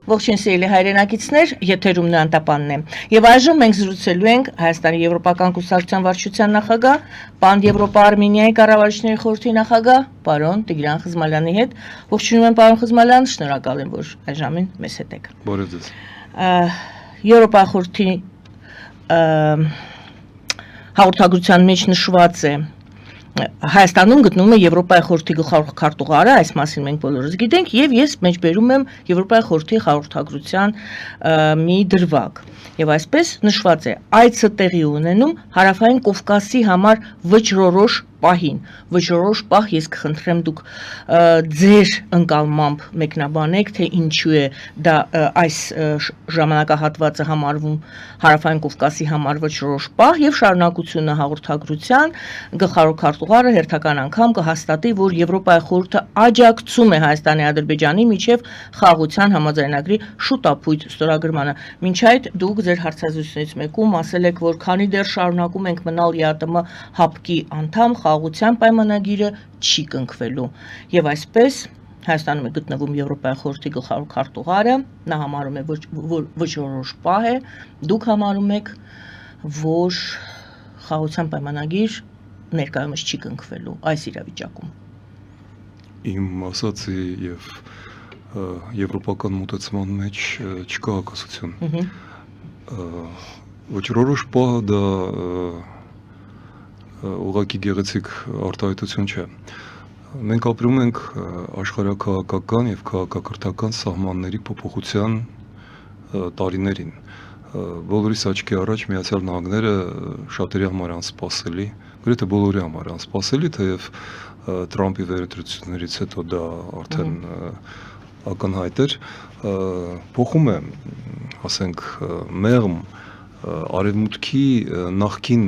Ողջույն սիրելի հայրենակիցներ, եթերում Նանտապանն է։ Եվ այժմ մենք զրուցելու ենք Հայաստանի Եվրոպական կուսակցության վարչության նախագահ, Պան Եվրոպա Արմենիայի կառավարիչների խորհրդի նախագահ, պարոն Տիգրան Խզմալյանի հետ։ Ողջունում եմ պարոն Խզմալյան, շնորհակալ եմ, որ այժմին մեզ հետ եք։ Բարև ձեզ։ Եվրոպա խորհրդի հաղորդագրության մեջ նշված է Հայաստանում գտնվում է Եվրոպայի խորհրդի գլխավոր քարտուղարը, այս մասին մենք բոլորս գիտենք, եւ ես մեջբերում եմ Եվրոպայի խորհրդի հաղորդագրության մի դրվագ։ Եվ այսպես նշված է. այցը տեղի ունենում Հարավային Կովկասի համար վճռորոշ պահին։ Վճռորոշ պահ ես կխնդրեմ դուք ձեր ընկալմամբ մեկնաբանեք, թե ինչու է դա այս ժամանակահատվածը համարվում Հարավային Կովկասի համար վճռորոշ պահ եւ շարունակությունը հաղորդագրության գլխավոր քարտուղարը հերթական անգամ կհաստատի, որ Եվրոպայի խորհուրդը աջակցում է Հայաստանի Ադրբեջանի միջև խաղաղության համաձայնագրի շուտապույտ ստորագրմանը։ Մինչ այդ դուք ձեր հարցազրույցներից մեկում ասել եք, որ քանի դեռ շարունակում ենք մնալ ԵԱՏՄ հապկի անդամ, խաղաղության պայմանագիրը չի կնքվելու։ Եվ այսպես Հայաստանում է գտնվում Եվրոպայի խորհրդի գլխավոր քարտուղարը, նա համարում է, որ վճռորոշ պահ է, դուք համարում եք, որ խաղաղության պայմանագիր ներկայումս չի կնքվելու այս իրավիճակում։ Իմ ասացի եւ եվրոպական մոտեցման մեջ չկա հակասություն։ Վճռորոշ պահը դա ուղղակի գեղեցիկ արտահայտություն չէ։ Մենք ապրում ենք աշխարհաքաղաքական եւ քաղաքակրթական սահմանների փոփոխության տարիներին։ Բոլորիս աչքի առաջ Միացյալ Նահանգները շատերի համար անսպասելի, գրեթե բոլորի համար անսպասելի, թեև Թրամփի վերահսկողություններից հետո դա արդեն ակնհայտ էր, փոխում է, ասենք, մեղմ արևմուտքի նախկին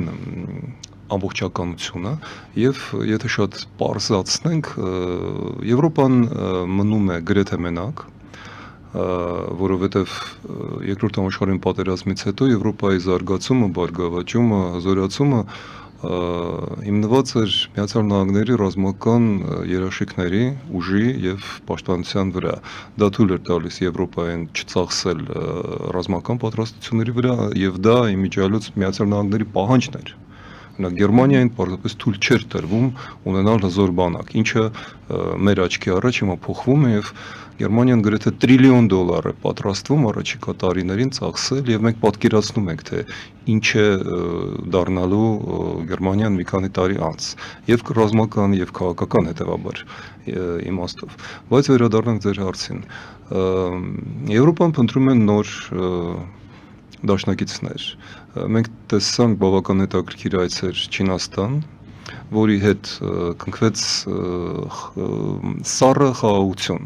ամբողջականությունը եւ եթե շատ պարզացնենք, Եվրոպան մնում է գրեթե մենակ, որովհետեւ երկրորդ համաշխարհային պատերազմից հետո Եվրոպայի զարգացումը, բարգավաճումը, հզորացումը հիմնված էր Միացյալ Նահանգների ռազմական երաշխիքների, ուժի եւ պաշտպանության վրա։ Դա թույլ էր տալիս Եվրոպային չծախսել ռազմական պատրաստությունների վրա եւ դա իմիջիալոց Միացյալ Նահանգների պահանջն էր։ Գերմանիային պարզապես թույլ չէր տրվում ունենալ հզոր բանակ, ինչը մեր աչքի առաջ հիմա փոխվում է եւ Գերմանիան գրեթե $1 տրիլիոն է պատրաստվում առաջիկա տարիներին ծախսել եւ մենք պատկերացնում ենք, թե ինչ է դառնալու Գերմանիան մի քանի տարի անց եւ ռազմական եւ քաղաքական հետեւաբար իմաստով։ Բայց վերադառնանք ձեր հարցին։ Եվրոպան փնտրում է նոր դաշնակիցներ։ Մենք տեսանք բավական հետաքրքիր այցեր Չինաստան, որի հետ կնքվեց սառը խաղաղություն։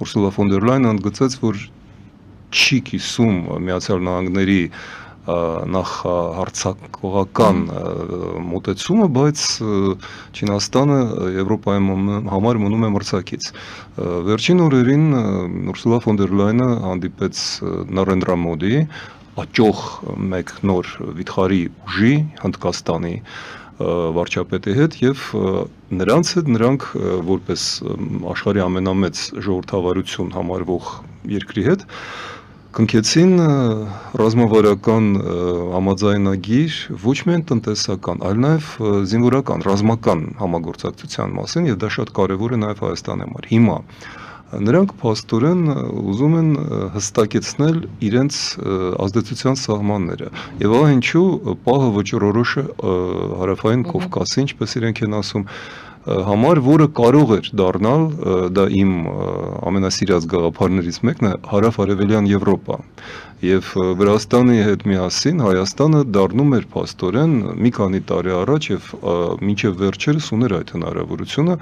Ուրսուլա ֆոն դեր Լայնը ընդգծեց, որ չի կիսում Միացյալ Նահանգների նախահարձակողական մոտեցումը, բայց Չինաստանը Եվրոպայի համար մնում է մրցակից։ Վերջին օրերին Ուրսուլա ֆոն դեր Լայնը հանդիպեց Նարենդրա Մոդիի, աճող մեկ նոր վիթխարի ուժի Հնդկաստանի վարչապետի հետ եւ նրանց հետ նրանք որպես աշխարհի ամենամեծ ժողովրդավարություն համարվող երկրի հետ կնքեցին ռազմավարական համաձայնագիր ոչ միայն տնտեսական, այլ նաեւ զինվորական, ռազմական համագործակցության մասին եւ դա շատ կարեւոր է նաեւ Հայաստանի համար։ Հիմա նրանք փաստորեն ուզում են հստակեցնել իրենց ազդեցության սահմանները եւ ահա ինչու պահը վճռորոշ է Հարավային Կովկասի, ինչպես իրենք են ասում, համար, որը կարող էր դառնալ, դա իմ ամենասիրած գաղափարներից մեկն է, հարավ-արևելյան Եվրոպա։ Եվ Վրաստանի հետ միասին Հայաստանը դառնում էր փաստորեն մի քանի տարի առաջ եւ մինչեւ վերջերս ուներ այդ հնարավորությունը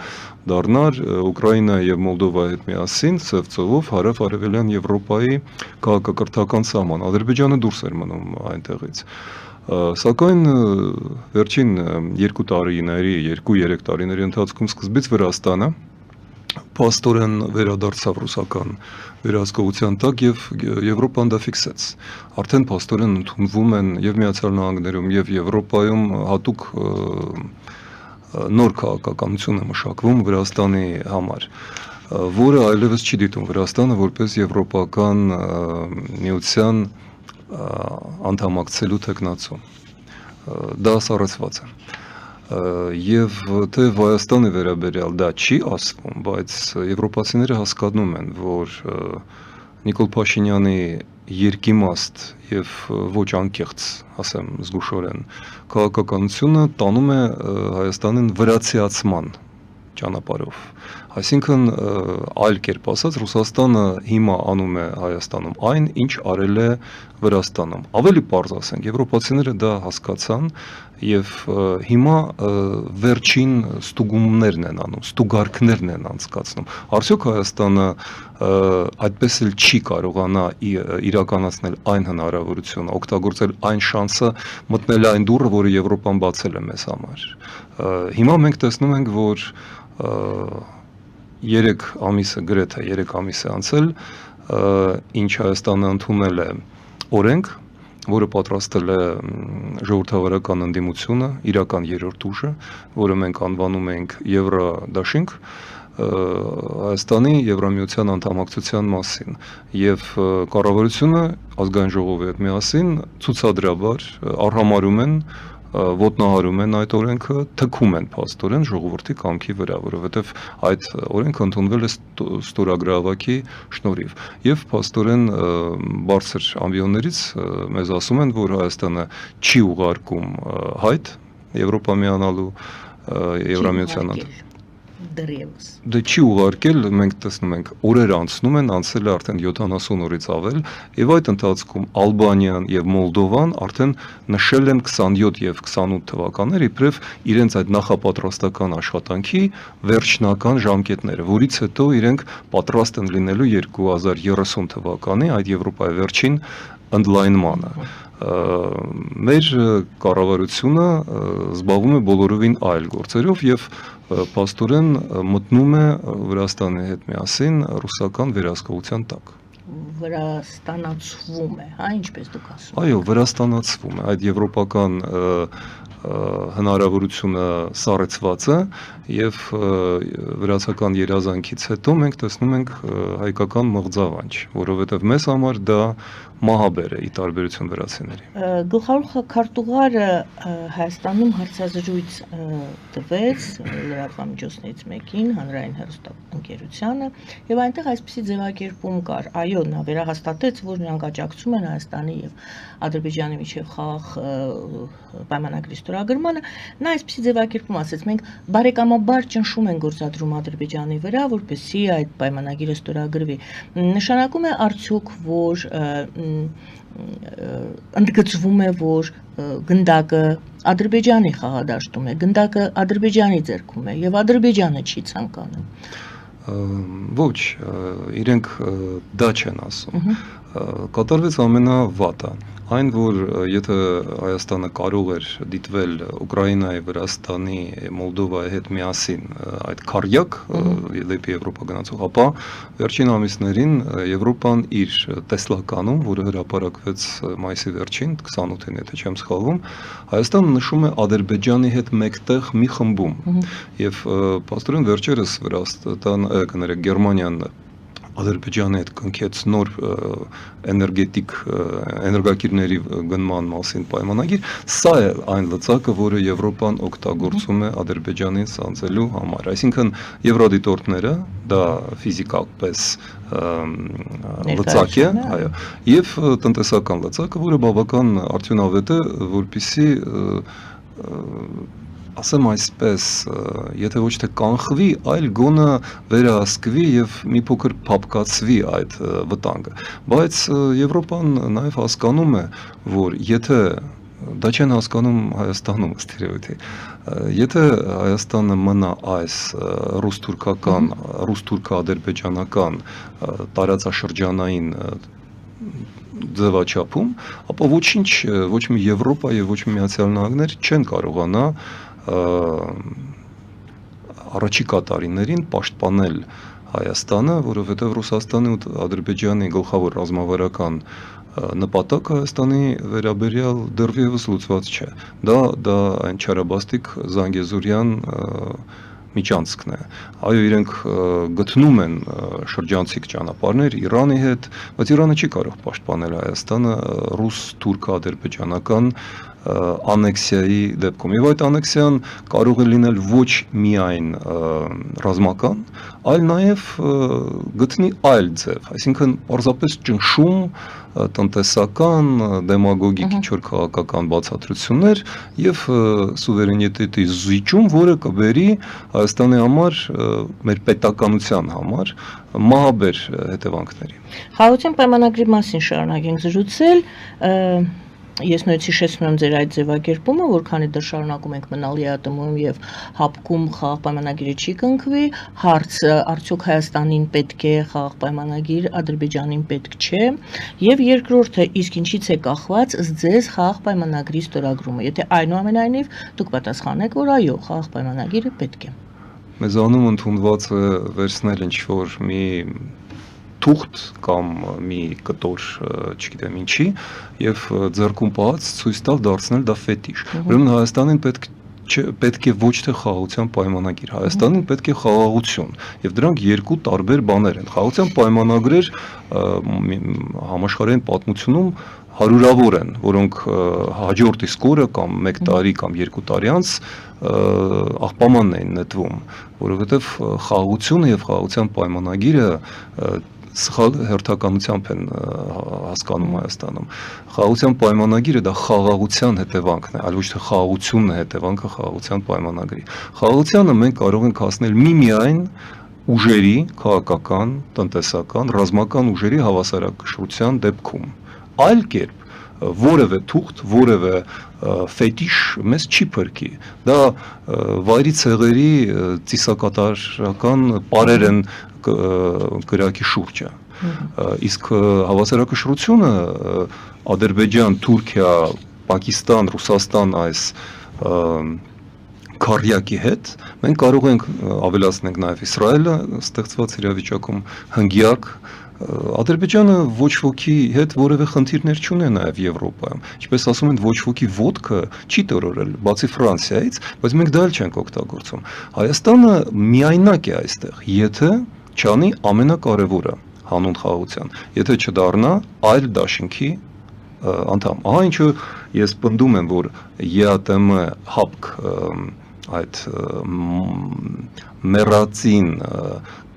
դառնալ Ուկրաինայի եւ Մոլդովայի հետ միասին ծով ծովով հարավ-արևելյան Եվրոպայի քաղաքակրթական սահման։ Ադրբեջանը դուրս էր մնում այնտեղից։ Սակայն վերջին 2 տարիների, 2-3 տարիների ընթացքում սկզբից Վրաստանը փաստորեն վերադարձավ ռուսական վերահսկողության տակ եւ Եվրոպան դա ֆիքսեց։ Արդեն փաստորեն ընդունվում են եւ Միացյալ Նահանգներում եւ Եվրոպայում հատուկ նոր քաղաքականություն է մշակվում Վրաստանի համար։ որը այլևս չի դիտում Վրաստանը որպես եվրոպական միության անդամակցելու տեխնացու։ Դա սառեցված է։ Եվ թե Վայաստանի վերաբերյալ դա չի ասվում, բայց եվրոպացիները հասկանում են, որ Նիկոլ Փաշինյանի երկիմաստ եւ ոչ անկեղծ, ասեմ զգուշորեն, քաղաքականությունը տանում է Հայաստանին վրացիացման ճանապարհով։ Այսինքն այլ կերպ ասած Ռուսաստանը հիմա անում է Հայաստանում այն, ինչ արել է Վրաստանում։ Ավելի պարզ ասենք, եվրոպացիները դա հասկացան եւ հիմա վերջին ստուգումներն են անում, ստուգարքներն են անցկացնում։ Արդյոք Հայաստանը այդպես էլ չի կարողանա իրականացնել այն հնարավորությունը, օգտագործել այն շանսը, մտնել այն դուռը, որը Եվրոպան բացել է մեզ համար։ Հիմա մենք տեսնում ենք, որ 3 ամիսը գրեթե 3 ամիս է անցել, ինչ Հայաստանը ընդունել է օրենք, որը պատրաստել է ժողովրդավարական ընդդիմությունը, իրական երրորդ ուժը, որը մենք անվանում ենք Եվրադաշինք, Հայաստանի Եվրամիության անդամակցության մասին եւ կառավարությունը ազգային ժողովի հետ միասին ցուցադրաբար արհամարում են ոտնահարում են այդ օրենքը, թքում են փաստորեն ժողովրդի կամքի վրա, որովհետև այդ օրենքը ընդունվել է ստորագրավակի շնորհիվ։ Եվ փաստորեն բարձր ամբիոններից մեզ ասում են, որ Հայաստանը չի ուղարկում հայտ Եվրոպա միանալու Եվրամիության դեռևս։ Դե չի ուղարկել, մենք տեսնում ենք, օրեր անցնում են, անցել է արդեն 70 օրից ավել, եւ այդ ընթացքում Ալբանիան եւ Մոլդովան արդեն նշել են 27 եւ 28 թվականներ իբրև իրենց այդ նախապատրաստական աշխատանքի վերջնական ժամկետները, որից հետո իրենք պատրաստ են լինելու 2030 թվականի այդ Եվրոպայի վերջին ընդլայնմանը։ Մեր կառավարությունը զբաղվում է բոլորովին այլ գործերով եւ փաստորեն մտնում է Վրաստանի հետ միասին ռուսական վերահսկողության տակ։ Վրաստանացվում է, հա, ինչպես դուք ասում եք։ Այո, վրաստանացվում է, այդ եվրոպական հնարավորությունը սառեցված է եւ վրացական երազանքից հետո մենք տեսնում ենք հայկական մղձավանջ, որովհետեւ մեզ համար դա մահաբեր է ի տարբերություն վրացիների։ Գլխավոր քարտուղարը Հայաստանում հարցազրույց տվեց լրատվամիջոցներից մեկին, հանրային հեռուստաընկերությանը, եւ այնտեղ այսպիսի ձևակերպում կար. այո, նա վերահաստատեց, որ նրանք աջակցում են Հայաստանի եւ Ադրբեջանի միջև խաղաղ պայմանագրի ստորագրմանը, նա այսպիսի ձևակերպում ասեց. մենք բարեկամաբար ճնշում ենք գործադրում Ադրբեջանի վրա, որպեսզի այդ պայմանագիրը ստորագրվի։ Նշանակում է արդյոք, որ ընդգծվում է, որ գնդակը Ադրբեջանի խաղադաշտում է, գնդակը Ադրբեջանի ձեռքում է եւ Ադրբեջանը չի ցանկանում։ Ոչ, իրենք դա չեն ասում։ Կատարվեց ամենավատը, այն որ եթե Հայաստանը կարող էր դիտվել Ուկրաինայի, Վրաստանի, Մոլդովայի հետ միասին այդ քարյակ դեպի Եվրոպա գնացող, ապա վերջին ամիսներին Եվրոպան իր տեսլականում, որը հրապարակվեց մայիսի վերջին 28-ին, եթե չեմ սխալվում, Հայաստանը նշում է Ադրբեջանի հետ մեկտեղ մի խմբում եւ փաստորեն վերջերս Վրաստան, կներեք, Գերմանիան Ադրբեջանի հետ կնքեց նոր էներգակիրների գնման մասին պայմանագիր, սա է այն լծակը, որը Եվրոպան օգտագործում է Ադրբեջանին սանձելու համար։ Այսինքն եվրոդիտորդները դա ֆիզիկապես լծակ է, այո, եւ տնտեսական լծակը, որը բավական արդյունավետ է, որպեսզի ասեմ այսպես, եթե ոչ թե կանխվի, այլ գոնը վերահսկվի եւ մի փոքր փափկացվի այդ վտանգը։ Բայց Եվրոպան նաեւ հասկանում է, որ եթե դա չեն հասկանում Հայաստանում ըստ երևույթի, եթե Հայաստանը մնա այս ռուս-թուրքական, ռուս-թուրքա-ադրբեջանական տարածաշրջանային ձևաչափում, ապա ոչինչ, ոչ մի Եվրոպա եւ ոչ մի Միացյալ Նահանգներ չեն կարողանա առաջիկա տարիներին պաշտպանել Հայաստանը, որովհետև Ռուսաստանի ու Ադրբեջանի գլխավոր ռազմավարական նպատակը Հայաստանի վերաբերյալ դեռևս լուծված չէ։ Դա այն չարաբաստիկ Զանգեզուրյան միջանցքն է։ Այո, իրենք գտնում են շրջանցիկ ճանապարհներ Իրանի հետ, բայց Իրանը չի կարող պաշտպանել Հայաստանը ռուս-թուրք-ադրբեջանական անեքսիայի դեպքում։ Եվ այդ անեքսիան կարող է լինել ոչ միայն ռազմական, այլ նաև գտնի այլ ձև, այսինքն պարզապես ճնշում, տնտեսական, դեմագոգիկ ինչ-որ քաղաքական բացատրություններ եւ սուվերենիտետի զիջում, որը կբերի Հայաստանի համար, մեր պետականության համար մահաբեր հետևանքների։ Խաղաղության պայմանագրի մասին շարունակենք զրուցել, ես նույնիսկ հիշեցնում եմ ձեր այդ ձևակերպումը, որ քանի դեռ շարունակում ենք մնալ ԵԱՏՄ-ում եւ հապկում խաղաղ պայմանագիրը չի կնքվի, հարցը արդյոք Հայաստանին պետք է խաղաղ պայմանագիր, Ադրբեջանին պետք չէ, եւ երկրորդը իսկ ինչից է կախված ձեզ խաղաղ պայմանագրի ստորագրումը, եթե այնուամենայնիվ դուք պատասխանեք, որ այո, խաղաղ պայմանագիրը պետք է։ Մեզանում ընդունված է վերցնել ինչ-որ մի թուղթ կամ մի կտոր, չգիտեմ ինչի, եւ ձեռքում պահած ցույց տալ դարձնել դա ֆետիշ։ Ուրեմն Հայաստանին պետք է ոչ թե խաղաղության պայմանագիր, Հայաստանին պետք է խաղաղություն, եւ դրանք երկու տարբեր բաներ են։ Խաղաղության պայմանագրեր համաշխարհային պատմությունում հարյուրավոր են, որոնք հաջորդ իսկ օրը կամ 1 տարի կամ 2 տարի անց աղբամանն էին նետվում, որովհետեւ խաղաղությունը եւ խաղաղության պայմանագիրը սխալ հերթականությամբ են հասկանում Հայաստանում։ Խաղաղության պայմանագիրը դա խաղաղության հետևանքն է, այլ ոչ թե խաղաղությունն է հետևանքը խաղաղության պայմանագրի։ Խաղաղությանը մենք կարող ենք հասնել միմիայն ուժերի, քաղաքական, տնտեսական, ռազմական ուժերի հավասարակշռության դեպքում։ Այլ կերպ որևէ թուղթ, որևէ ֆետիշ մեզ չի փրկի։ Դա վայրի ցեղերի ծիսակատարական պարեր են գրակի շուրջը։ Իսկ հավասարակշռությունը Ադրբեջան, Թուրքիա, Պակիստան, Ռուսաստան այս քարյակի հետ մենք կարող ենք ավելացնենք նաև Իսրայելը ստեղծված իրավիճակում հնգյակ Ադրբեջանը ոչ ոքի հետ որևէ խնդիրներ չունի նաև Եվրոպայում։ Ինչպես ասում են, ոչ ոքի ոդկը չի տրորել, բացի Ֆրանսիայից, բայց մենք դա էլ չենք օգտագործում։ Հայաստանը միայնակ է այստեղ, եթե չանի ամենակարևորը հանուն խաղաղության, եթե չդառնա այլ դաշինքի անդամ։ Ահա ինչու ես պնդում եմ, որ ԵԱՏՄ հապկ այդ մեռածին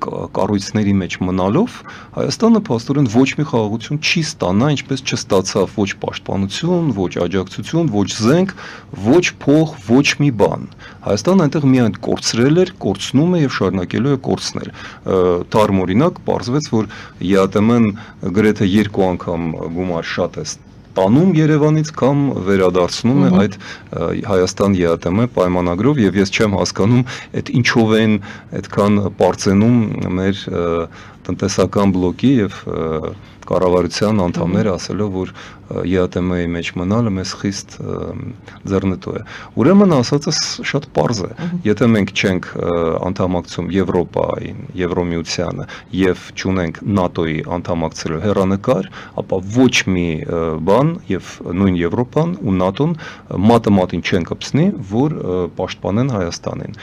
կառույցների մեջ մնալով Հայաստանը փաստորեն ոչ մի խաղաղություն չի ստանա, ինչպես չստացավ ոչ պաշտպանություն, ոչ աջակցություն, ոչ զենք, ոչ փող, ոչ մի բան։ Հայաստանը այնտեղ միայն կորցրել էր, կորցնում է եւ շարունակելու է կորցնել։ Դառնորինակ պարզվեց, որ ԵԱՏՄ-ն գրեթե 2 անգամ գումար շատ է տանում Երևանից կամ վերադարձնում է այդ Հայաստան ԵԱՏՄ պայմանագրով եւ ես չեմ հասկանում այդ ինչով են այդքան բարձենում մեր տնտեսական բլոկի եւ կառավարության անդամները ասելով որ ԵԱՏՄ-ի մեջ մնալը մեզ խիստ ձեռնտու է։ Ուրեմն ասածս շատ պարզ է։ Եթե մենք չենք անդամակցում Եվրոպային, Եվրոմիությանը եւ չունենք ՆԱՏՕ-ի անդամակցելու հեռանկար, ապա ոչ մի բան եւ նույն Եվրոպան ու ՆԱՏՕ-ն մատը մատին չեն կպցնի, որ պաշտպանեն Հայաստանին,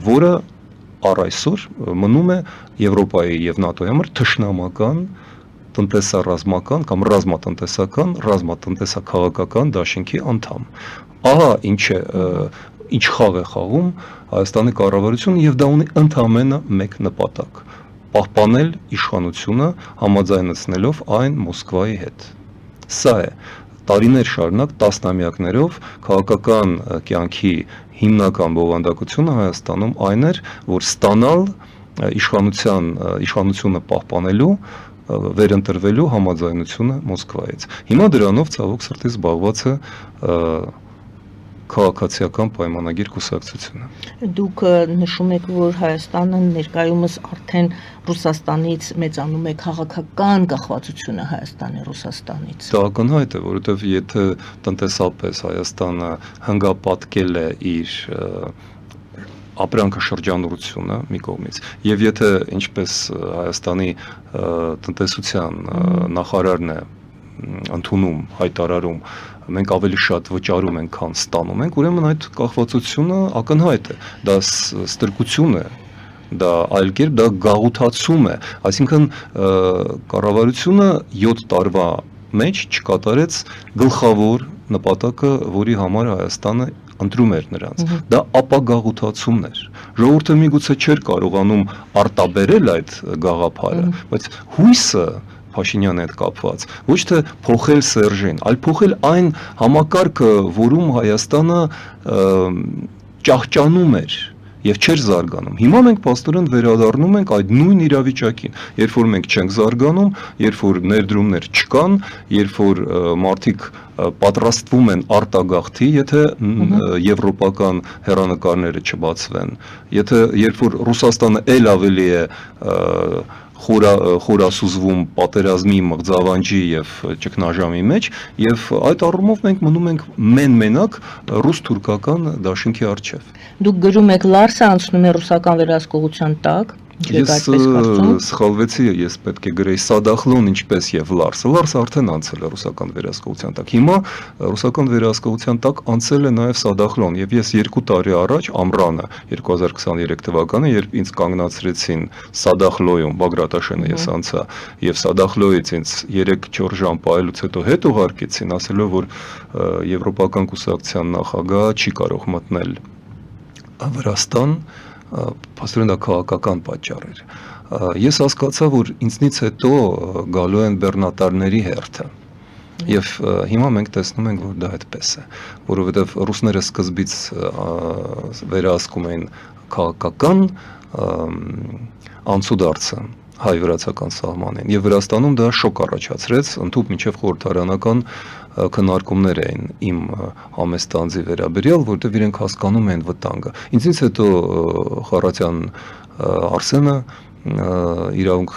որը առ այսօր մնում է Եվրոպայի եւ ՆԱՏՕ-ի համար թշնամական տնտեսառազմական կամ ռազմատնտեսական, ռազմատնտեսաքաղաքական դաշինքի անդամ։ Ահա ինչ խաղ է խաղում Հայաստանի կառավարությունը եւ դա ունի ընդամենը մեկ նպատակ՝ պահպանել իշխանությունը համաձայնեցնելով այն Մոսկվայի հետ։ Սա է տարիներ շարունակ տասնամյակներով քաղաքական կյանքի հիմնական բովանդակությունը Հայաստանում այն էր, որ ստանալ իշխանությունը պահպանելու վերընտրվելու համաձայնությունը Մոսկվայից։ Հիմա դրանով ցավոք սրտի զբաղված է քաղաքացիական պայմանագիր կուսակցությունը։ Դուք նշում եք, որ Հայաստանը ներկայումս արդեն Ռուսաստանից մեծանում է քաղաքական կախվածությունը Հայաստանի Ռուսաստանից։ Դա ակնհայտ է, որովհետև եթե տնտեսապես Հայաստանը հանգապատկել է իր ապրանքը շրջանառությունը մի կողմից եւ եթե ինչպես Հայաստանի տնտեսության նախարարն է ընդունում, հայտարարում, մենք ավելի շատ վճարում ենք, քան ստանում ենք, ուրեմն այդ կախվածությունը ակնհայտ է, դա ստրկություն է, դա այլ կերպ դա գաղութացում է, այսինքն կառավարությունը 7 տարվա մեջ չկատարեց գլխավոր նպատակը, որի համար Հայաստանը ընտրում էր նրանց, դա ապագաղութացումն էր, ժողովուրդը միգուցե չէր կարողանում արտաբերել այդ գաղափարը, բայց հույսը Փաշինյանի հետ կապված, ոչ թե փոխել Սերժին, այլ փոխել այն համակարգը, որում Հայաստանը ճահճանում էր եւ չէր զարգանում։ Հիմա մենք փաստորեն վերադառնում ենք այդ նույն իրավիճակին, երբ որ մենք չենք զարգանում, երբ որ ներդրումներ չկան, երբ որ մարդիկ պատրաստվում են արտագաղթի, եթե եվրոպական հեռանկարները չբացվեն, երբ որ Ռուսաստանը ել ավելի է խորասուզվում պատերազմի, մղձավանջի եւ ճգնաժամի մեջ եւ այդ առումով մենք մնում ենք մենակ ռուս-թուրքական դաշինքի առջև։ Դուք գրում եք Լարսը անցնում է ռուսական վերահսկողության տակ, Ես սխալվեցի, ես պետք է գրեի Սադախլոն ինչպես եւ Լարսը։ Լարսը արդեն անցել է ռուսական վերահսկողության տակ։ Հիմա ռուսական վերահսկողության տակ անցել է նաեւ Սադախլոն եւ ես 2 տարի առաջ ամռանը 2023 թվականը, երբ ինձ կանգնացրեցին Սադախլոյում, Բագրատաշենը ես անցա եւ Սադախլոյից ինձ 3-4 ժամ պահելուց հետո հետ ուղարկեցին, ասելով որ եվրոպական կուսակցության նախագահ չի կարող մտնել Վրաստան, փաստորեն դա քաղաքական պատճառ էր։ Ես հասկացա, որ ինձնից հետո գալու են բեռնատարների հերթը։ Եվ հիմա մենք տեսնում ենք, որ դա այդպես է, որովհետև ռուսները սկզբից վերահսկում էին քաղաքական անցուդարձը հայ-վրացական սահմանին եւ Վրաստանում դա շոկ առաջացրեց, ընդհանուր մինչեւ խորհրդարանական քննարկումներ էին իմ համեստանձի վերաբերյալ, որտեղ իրենք հասկանում են վտանգը։ Ինձից հետո Խառատյան Արսենը իրավունք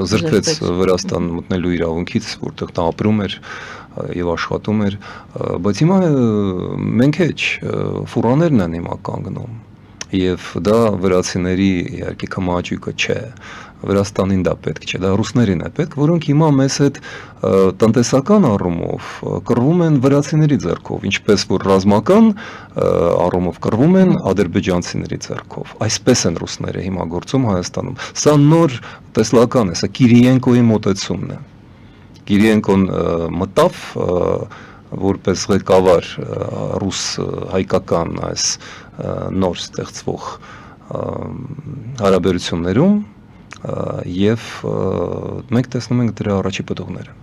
զրկվեց Վրաստան մտնելու իրավունքից, որտեղ նա ապրում էր եւ աշխատում էր, բայց հիմա մենք հեչ ֆուրաներն են հիմա կանգնում եւ դա վրացիների իհարկե կմաճույքը չէ, Վրաստանին դա պետք չէ, դա ռուսներին է պետք, որոնք հիմա մեզ հետ տնտեսական առումով կռվում են վրացիների ձեռքով, ինչպես որ ռազմական առումով կռվում են ադրբեջանցիների ձեռքով։ Այսպես են ռուսները հիմա գործում Հայաստանում։ Սա նոր տեսլական է, սա Կիրիենկոյի մոտեցումն է։ Կիրիենկոն մտավ որպես ղեկավար ռուս հայկական այս նոր ստեղծվող հարաբերություններում եւ մենք տեսնում ենք դրա առաջի պտուղները։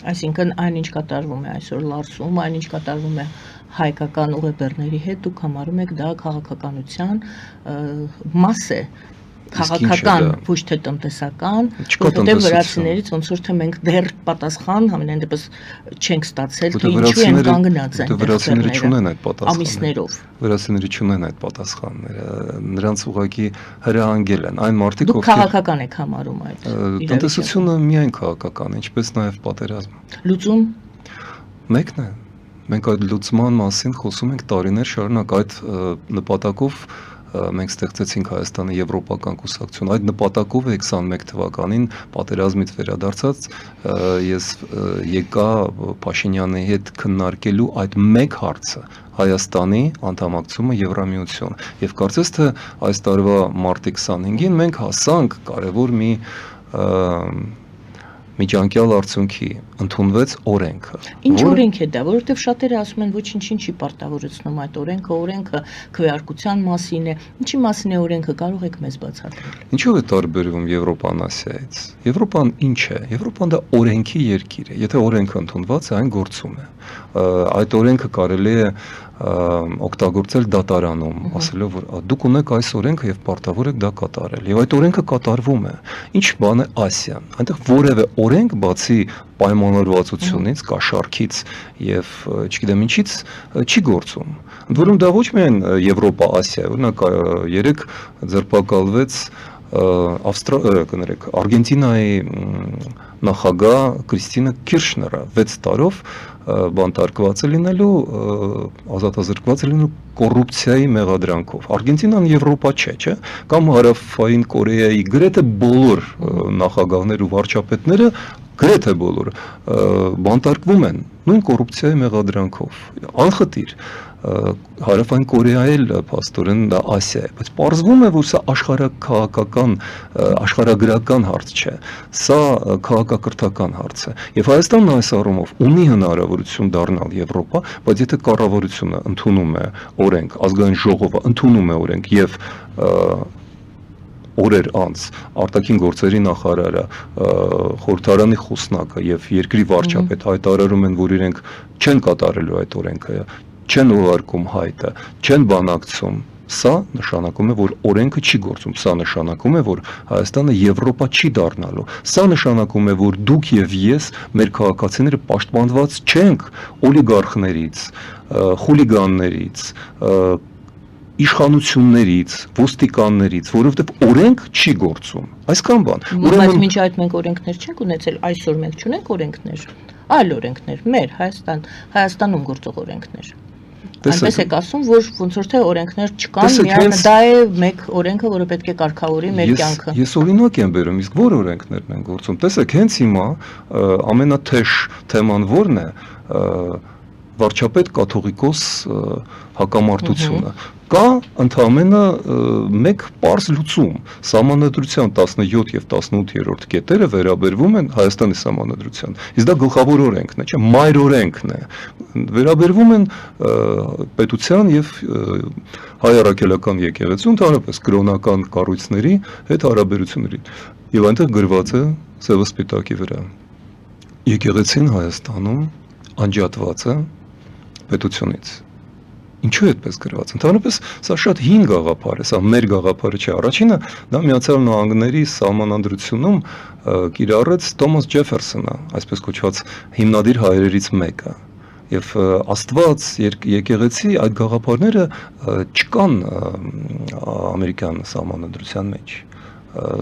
Այսինքն այնինչ կատարվում է այսօր Լարսում, այնինչ կատարվում է հայկական ուղեբեռների հետ, դուք համարում եք դա քաղաքականության մաս է, քաղաքական, ոչ թե տնտեսական, որտեղ վրացիներից ոնց որ թե մենք դեռ պատասխան համենայն դեպս չենք ստացել, թե ինչու են կանգնած այն վրացիները չունեն այդ պատասխանը։ Ամիսներով։ Վրացիները չունեն այդ պատասխանները, նրանց ուղղակի հրահանգել են այն մարդիկ, ովքեր քաղաքական եք համարում այդ։ Տնտեսությունը միայն քաղաքական է, ինչպես նաև պատերազմը։ Լուծում մեկն է։ Մենք այդ լուծման մասին խոսում ենք տարիներ շարունակ, այդ նպատակով մենք ստեղծեցինք Հայաստանը եվրոպական կուսակցություն։ Այդ նպատակով է 21 թվականին պատերազմից վերադարձած ես եկա Փաշինյանի հետ քննարկելու այդ մեկ հարցը Հայաստանի անդամակցումը Եվրամիություն։ Եվ կարծես թե այս տարվա մարտի 25-ին մենք հասանք կարևոր մի միջանկյալ արդյունքի, ընդունվեց օրենքը։ Ինչ օրենք է դա, որովհետև շատերը ասում են ոչինչ չի պարտավորեցնում այդ օրենքը քվեարկության մասին է, ինչի մասին է օրենքը, կարող եք մեզ բացատրել։ Ինչով է տարբերվում Եվրոպան Ասիայից։ Եվրոպան ինչ է։ Եվրոպան դա օրենքի երկիր է։ Եթե օրենքը ընդունված է, այն գործում է։ Այդ օրենքը կարելի է օգտագործել դատարանում, ասելով որ դուք ունեք այս օրենքը եւ պարտավոր եք դա կատարել։ Եվ այդ օրենքը կատարվում է։ Ինչ բան է Ասիան։ Այնտեղ որևէ օրենք բացի պայմանավորվածությունից, կաշառքից եւ չգիտեմ ինչից չի գործում։ Ընդ որում դա ոչ միայն Եվրոպա-Ասիա, օրինակ երեք ձերբակալվեց Արգենտինայի նախագահ Կրիստինա Կիրշները 6 տարով բանտարկված է լինելու, ազատազրկված է լինելու կոռուպցիայի մեղադրանքով։ Արգենտինան Եվրոպա չէ, կամ Հարավային Կորեայի գրեթե բոլոր նախագահներ ու վարչապետները գրեթե բոլորը բանտարկվում են նույն կոռուպցիայի մեղադրանքով, անխտիր, Հարավային Կորեայի էլ փաստորեն դա Ասիա է, բայց պարզվում է, որ սա աշխարհաքաղաքական, աշխարհագրական հարց չէ, սա քաղաքակրթական հարց է, եւ Հայաստանն այս առումով ունի հնարավորություն դառնալ Եվրոպա, բայց եթե կառավարությունը ընդունում է օրենք, ազգային ժողովը ընդունում է օրենք եւ օրեր անց արտաքին գործերի նախարարը, խորհրդարանի խոսնակը եւ երկրի վարչապետ հայտարարում են, որ իրենք չեն կատարելու այդ օրենքը, չեն ուղարկում հայտը, չեն բանակցում, սա նշանակում է, որ օրենքը չի գործում, սա նշանակում է, որ Հայաստանը Եվրոպա չի դառնալու, սա նշանակում է, որ դուք եւ ես, մեր քաղաքացիները պաշտպանված չենք օլիգարխներից, խուլիգաններից, իշխանություններից, ոստիկաններից, որովհետև օրենք չի գործում։ Այսքան բան։ Բայց մինչ այդ մենք օրենքներ չենք ունեցել, այսօր մենք չունենք օրենքներ, այլ օրենքներ, մեր Հայաստանում գործող օրենքներ։ Այնպես եք ասում, որ ոնց որ թե օրենքներ չկան, միայն դա է մեկ օրենքը, որը պետք է կարգավորի մեր կյանքը։ Ես օրինակ եմ բերում, իսկ որ օրենքներն են գործում։ Տեսեք, հենց հիմա ամենաթեժ թեման որն է, վարչապետ կաթողիկոս հակամարտությունը, կա ընդամենը մեկ պարզ լուծում, սահմանադրության 17 եւ 18-րդ կետերը վերաբերվում են Հայաստանի սահմանադրության, իսկ դա գլխավոր օրենքն է, չէ, մայր օրենքն է, վերաբերվում են պետության եւ հայ առաքելական եկեղեցու, ընդհանրապես կրոնական կառույցների հետ հարաբերություններին, եւ այնտեղ գրված է սևը սպիտակի վրա, եկեղեցին Հայաստանում անջատված է պետությունից։ Ինչու է այդպես գրված։ Ընդհանրապես սա շատ հին գաղափար է, սա մեր գաղափարը չէ։ Առաջինը դա Միացյալ Նահանգների սահմանադրությունում կիրառեց Թոմաս Ջեֆերսոնը, այսպես կոչված հիմնադիր հայրերից մեկը։ Եվ Աստված, եկեղեցի այդ գաղափարները չկան ամերիկյան սահմանադրության մեջ։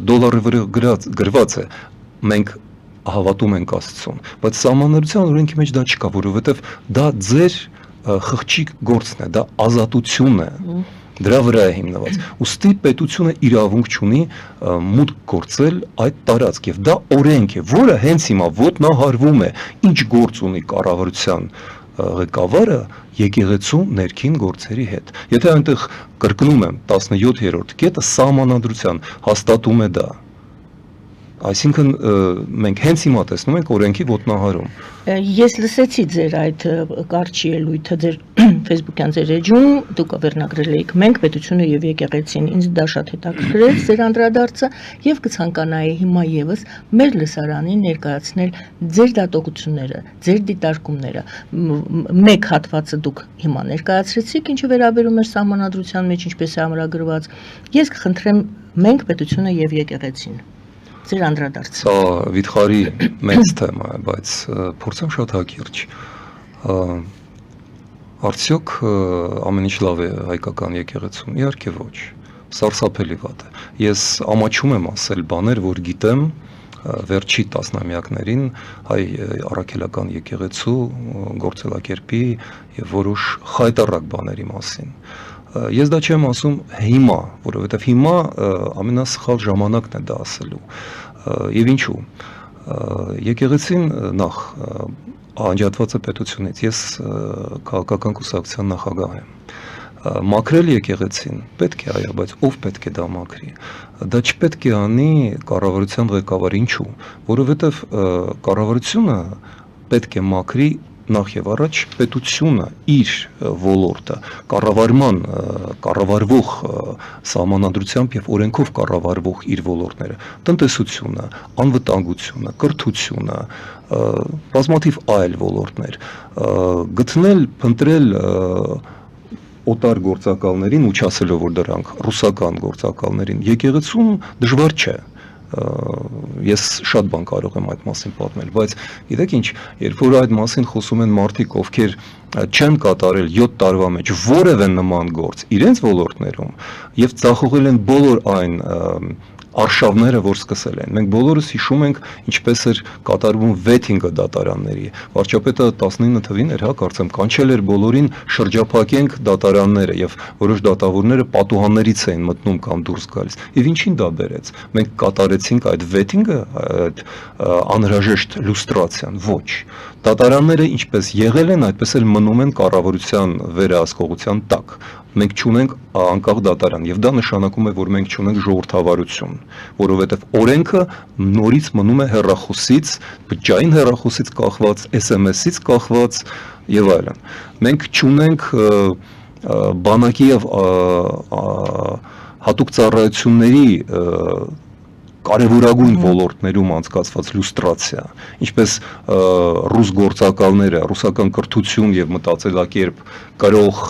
Դոլարի վրա գրված է, մենք հավատում ենք Աստծուն, բայց սահմանադրության օրենքի մեջ դա չկա, որովհետև դա ձեր խղճի գործն է, դա ազատություն է, դրա վրա է հիմնված։ Ուստի պետությունը իրավունք չունի մուտք գործել այդ տարածք, եւ դա օրենք է, որը հենց հիմա ոտնահարվում է, ինչ գործ ունի կառավարության ղեկավարը եկեղեցու ներքին գործերի հետ։ Եթե այնտեղ կրկնում եմ 17-րդ կետը սահմանադրության հաստատում է դա։ Այսինքն մենք հենց հիմա տեսնում ենք օրենքի ոտնահարում։ Ես լսեցի ձեր այդ կարճ ելույթը ձեր Facebook-յան ձեր էջում, դուք վերնագրել եք մենք պետությունը եւ եկեղեցին։ Ինձ դա շատ հետաքրքրեց ձեր անդրադարձը եւ կցանկանայի հիմա եւս մեր լսարանին ներկայացնել ձեր դատողությունները, ձեր դիտարկումները։ Մեկ հատվածը դուք հիմա ներկայացրեցիք, ինչը վերաբերում է սահմանադրության մեջ ինչպես է ամրագրված։ Ես կխնդրեմ մենք պետությունը եւ եկեղեցին։ Ձեր անդրադարձը։ Սա վիթխարի մեծ թեմա է, բայց փորձեմ շատ հակիրճ։ Արդյոք ամեն ինչ լավ է հայկական եկեղեցում։ Իհարկե ոչ։ Սարսափելի վատ է։ Ես ամաչում եմ ասել բաներ, որ գիտեմ վերջի տասնամյակներին հայ առաքելական եկեղեցու գործելակերպի եւ որոշ խայտառակ բաների մասին։ Ես դա չեմ ասում հիմա, որովհետև հիմա ամենասխալ ժամանակն է դա ասելու։ Եվ ինչու։ Եկեղեցին նախ անջատված է պետությունից, ես քաղաքական կուսակցության նախագահ եմ։ Մաքրել եկեղեցին պետք է այո, բայց ով պետք է դա մաքրի։ Դա չպետք է անի կառավարության ղեկավարը, ինչու։ Որովհետև կառավարությունը պետք է մաքրի նախ եւ առաջ պետությունը իր ոլորտը կառավարվող սահմանադրությամբ եւ օրենքով կառավարվող իր ոլորտները, տնտեսությունը, անվտանգությունը, կրթությունը, բազմաթիվ այլ ոլորտներ, գտնել, փնտրել օտար գործակալներին ու չասելով որ դրանք ռուսական գործակալներին եկեղեցում դժվար չէ։ Ես շատ բան կարող եմ այդ մասին պատմել, բայց գիտեք ինչ, երբ որ այդ մասին խոսում են մարդիկ, ովքեր չեն կատարել 7 տարվա մեջ որևէ նման գործ իրենց ոլորտներում եւ ծախողել են բոլոր այն արշավները, որ սկսել են։ Մենք բոլորս հիշում ենք, ինչպես էր կատարվում վեթինգը դատարանների։ Վարչապետը 19 թվին էր, հա, կարծեմ, կանչել էր բոլորին շրջափակենք դատարանները եւ որոշ դատավորները պատուհաններից էին մտնում կամ դուրս գալիս։ Եվ ինչին դա բերեց։ Մենք կատարեցինք այդ վեթինգը, այդ անհրաժեշտ լուստրացիան, ոչ։ Դատարանները ինչպես եղել են, այդպես էլ մնում են կառավարության վերահսկողության տակ։ Մենք չունենք անկախ դատարան եւ դա նշանակում է, որ մենք չունենք ժողովրդավարություն, որովհետեւ օրենքը նորից մնում է հեռախոսից, բջջային հեռախոսից կախված, SMS-ից կախված եւ այլն։ Մենք չունենք բանակի եւ հատուկ ծառայությունների կարևորագույն ոլորտներում անցկացված լուստրացիա, ինչպես ռուս գործակալները, ռուսական կրթություն եւ մտածելակերպ կրող